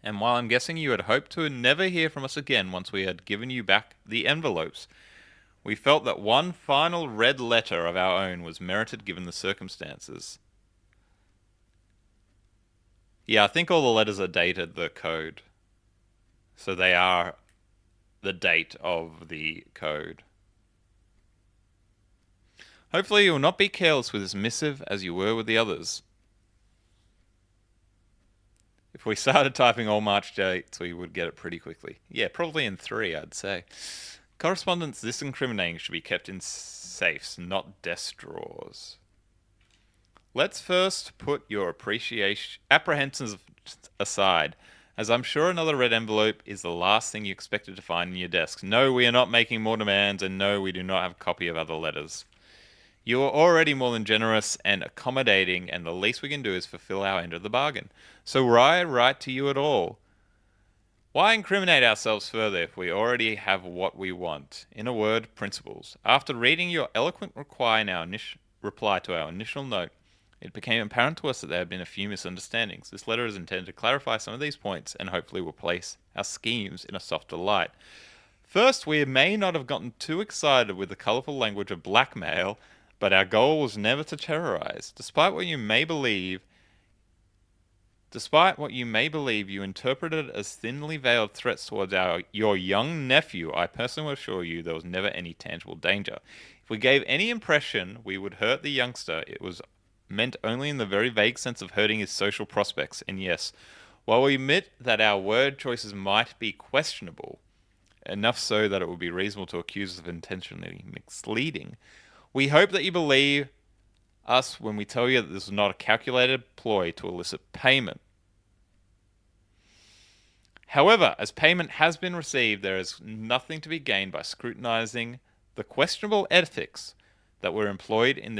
And while I'm guessing you had hoped to never hear from us again once we had given you back the envelopes, we felt that one final red letter of our own was merited given the circumstances. Yeah, I think all the letters are dated the code. So they are the date of the code. Hopefully you will not be careless with this missive as you were with the others. If we started typing all March dates, we would get it pretty quickly. Yeah, probably in 3, I'd say. Correspondence this incriminating should be kept in safes, not desk drawers. Let's first put your apprehensions aside, as I'm sure another red envelope is the last thing you expected to find in your desk. No, we are not making more demands, and no, we do not have a copy of other letters. You are already more than generous and accommodating, and the least we can do is fulfill our end of the bargain. So why write to you at all? Why incriminate ourselves further if we already have what we want? In a word, principles. After reading your eloquent reply to our initial note, it became apparent to us that there had been a few misunderstandings. This letter is intended to clarify some of these points and hopefully will place our schemes in a softer light. First, we may not have gotten too excited with the colourful language of blackmail, but our goal was never to terrorize. Despite what you may believe, you interpreted as thinly veiled threats towards your young nephew. I personally assure you there was never any tangible danger. If we gave any impression we would hurt the youngster, it was meant only in the very vague sense of hurting his social prospects. And yes, while we admit that our word choices might be questionable, enough so that it would be reasonable to accuse us of intentionally misleading, we hope that you believe us when we tell you that this was not a calculated ploy to elicit payment. However, as payment has been received, there is nothing to be gained by scrutinizing the questionable ethics that were employed in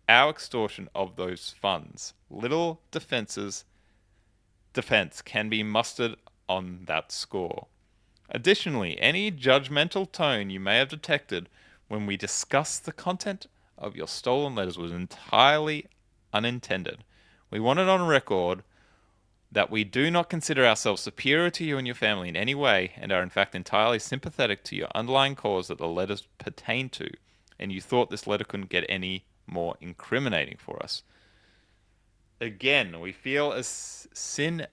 our extortion of those funds. Little defense can be mustered on that score. Additionally, any judgmental tone you may have detected when we discussed the content of your stolen letters was entirely unintended. We want it on record that we do not consider ourselves superior to you and your family in any way, and are in fact entirely sympathetic to your underlying cause that the letters pertain to, and you thought this letter couldn't get any more incriminating for us. Again, we feel as sin.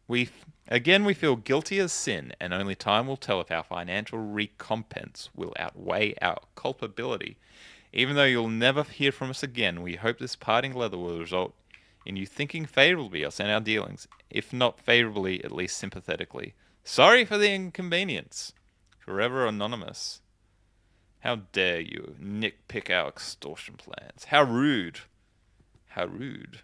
We feel guilty as sin, and only time will tell if our financial recompense will outweigh our culpability. Even though you'll never hear from us again, we hope this parting letter will result in you thinking favorably of us and our dealings, if not favorably, at least sympathetically. Sorry for the inconvenience. Forever anonymous. How dare you nitpick our extortion plans? How rude. How rude.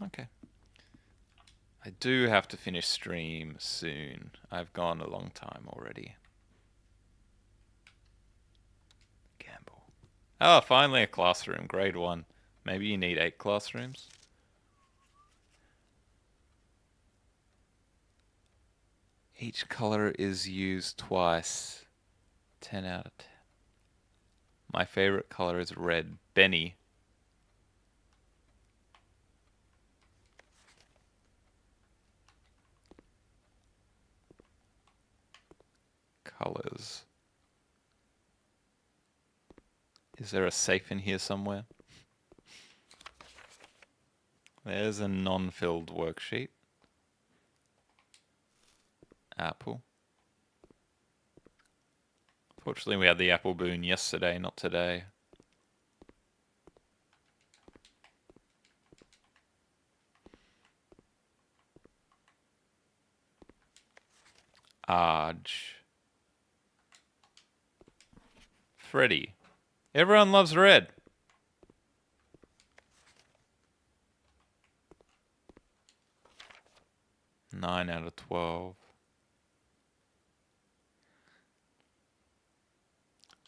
Okay. I do have to finish stream soon. I've gone a long time already. Gamble. Oh, finally a classroom. Grade 1. Maybe you need 8 classrooms? Each color is used twice. 10 out of 10. My favorite color is red. Benny. Colors. Is there a safe in here somewhere? There's a non-filled worksheet. Apple. Fortunately, we had the apple boon yesterday, not today. Arj. Freddy. Everyone loves red. Nine out of 12.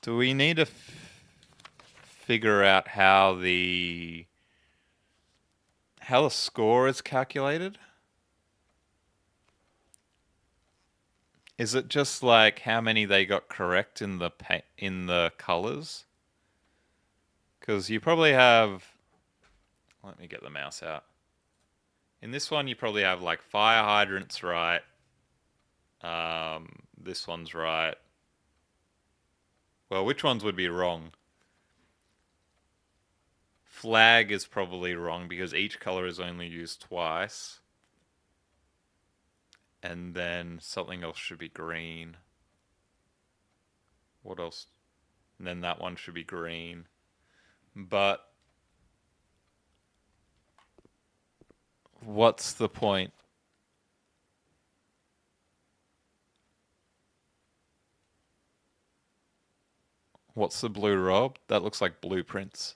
Do we need to figure out how the score is calculated? Is it just like how many they got correct in the colors? Because you probably have. Let me get the mouse out. In this one, you probably have like fire hydrants right. This one's right. Well, which ones would be wrong? Flag is probably wrong because each color is only used twice. And then something else should be green. What else? And then that one should be green. But what's the point? What's the blue rob? That looks like blueprints.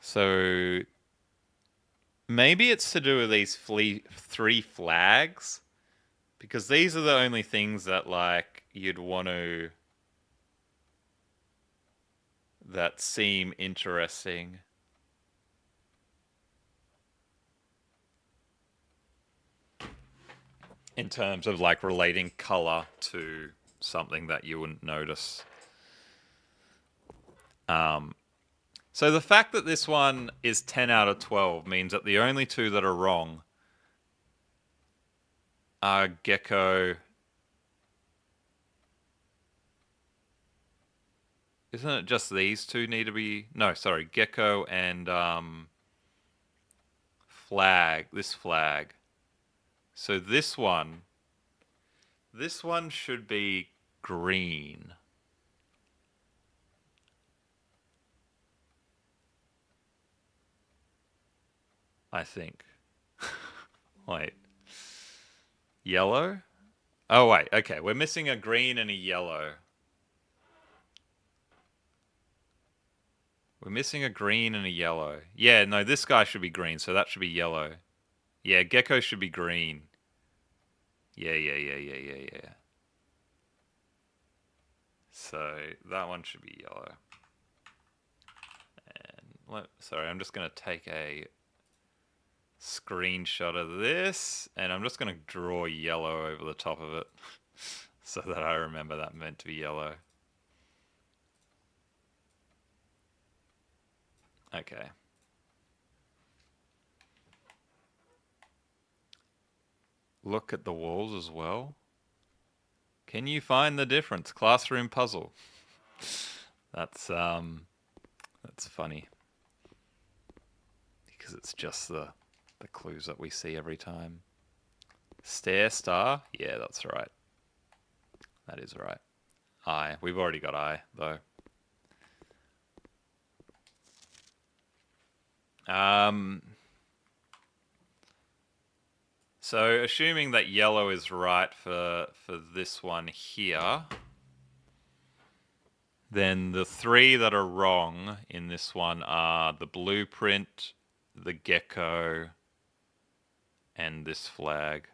So maybe it's to do with these 3 flags, because these are the only things that like you'd want to that seem interesting. In terms of like relating color to something that you wouldn't notice. So the fact that this one is 10 out of 12 means that the only 2 that are wrong are gecko. Isn't it just these 2 need to be... No, sorry, gecko and flag. This flag. So this one should be green. I think. Wait. Yellow? Oh, wait. Okay, we're missing a green and a yellow. We're missing a green and a yellow. Yeah, no, this guy should be green, so that should be yellow. Yeah, gecko should be green. Yeah. So that one should be yellow. And sorry, I'm just going to take a screenshot of this, and I'm just going to draw yellow over the top of it so that I remember that meant to be yellow. Okay. Look at the walls as well. Can you find the difference? Classroom puzzle. That's funny. Because it's just the clues that we see every time. Stair star? Yeah, that's right. That is right. Eye. We've already got eye, though. So assuming that yellow is right for this one here, then the three that are wrong in this one are the blueprint, the gecko, and this flag.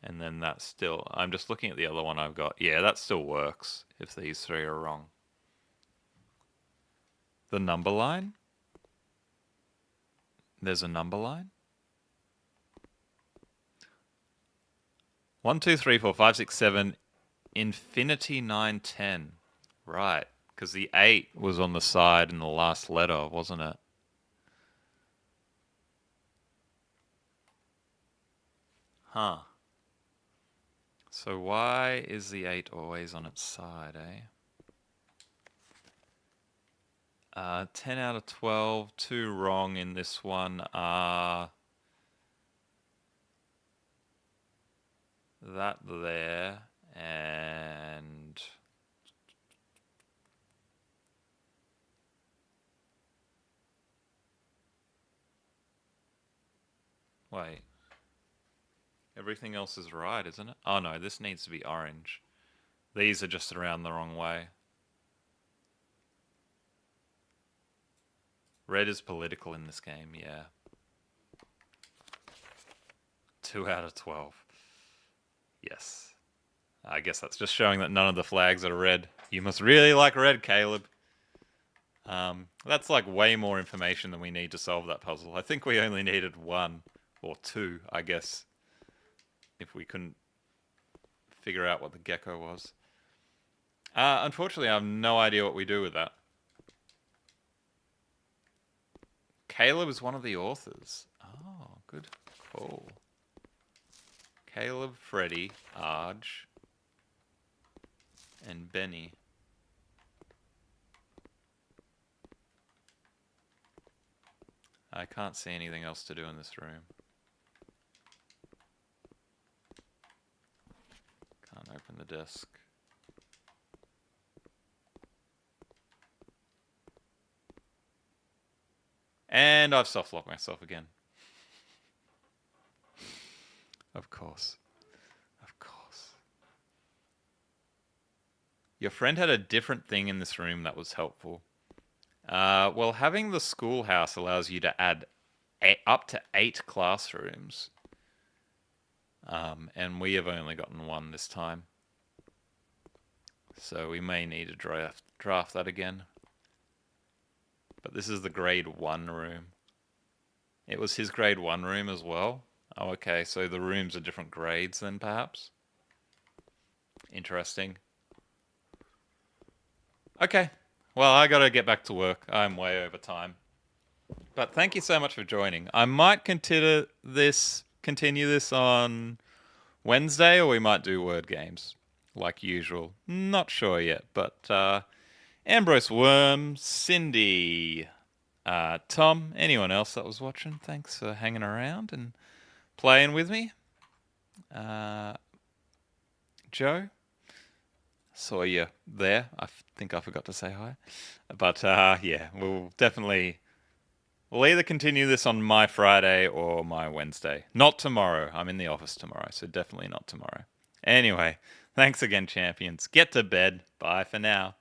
And then that's still... I'm just looking at the other one I've got. Yeah, that still works if these three are wrong. The number line? There's a number line? 1, 2, 3, 4, 5, 6, 7, infinity 9, 10. Right, because the 8 was on the side in the last letter, wasn't it? Huh. So why is the 8 always on its side, eh? 10 out of 12, 2 wrong in this one are that there and wait. Everything else is right, isn't it? Oh no, this needs to be orange. These are just around the wrong way. Red is political in this game, yeah. 2 out of 12. Yes. I guess that's just showing that none of the flags are red. You must really like red, Caleb. That's like way more information than we need to solve that puzzle. I think we only needed 1 or 2, I guess, if we couldn't figure out what the gecko was. Unfortunately, I have no idea what we do with that. Caleb is one of the authors. Oh, good call. Caleb, Freddie, Arj, and Benny. I can't see anything else to do in this room. Can't open the desk. And I've soft-locked myself again. Of course. Of course. Your friend had a different thing in this room that was helpful. Well, having the schoolhouse allows you to add up to 8 classrooms. And we have only gotten 1 this time. So we may need to draft that again. But this is the grade 1 room. It was his grade 1 room as well. Oh, okay, so the rooms are different grades then, perhaps? Interesting. Okay, well, I gotta get back to work. I'm way over time. But thank you so much for joining. I might continue this on Wednesday, or we might do word games, like usual. Not sure yet, but Ambrose Worm, Cindy, Tom, anyone else that was watching, thanks for hanging around and playing with me. Joe, saw you there. I think I forgot to say hi. But yeah, we'll either continue this on my Friday or my Wednesday. Not tomorrow. I'm in the office tomorrow, so definitely not tomorrow. Anyway, thanks again, champions. Get to bed. Bye for now.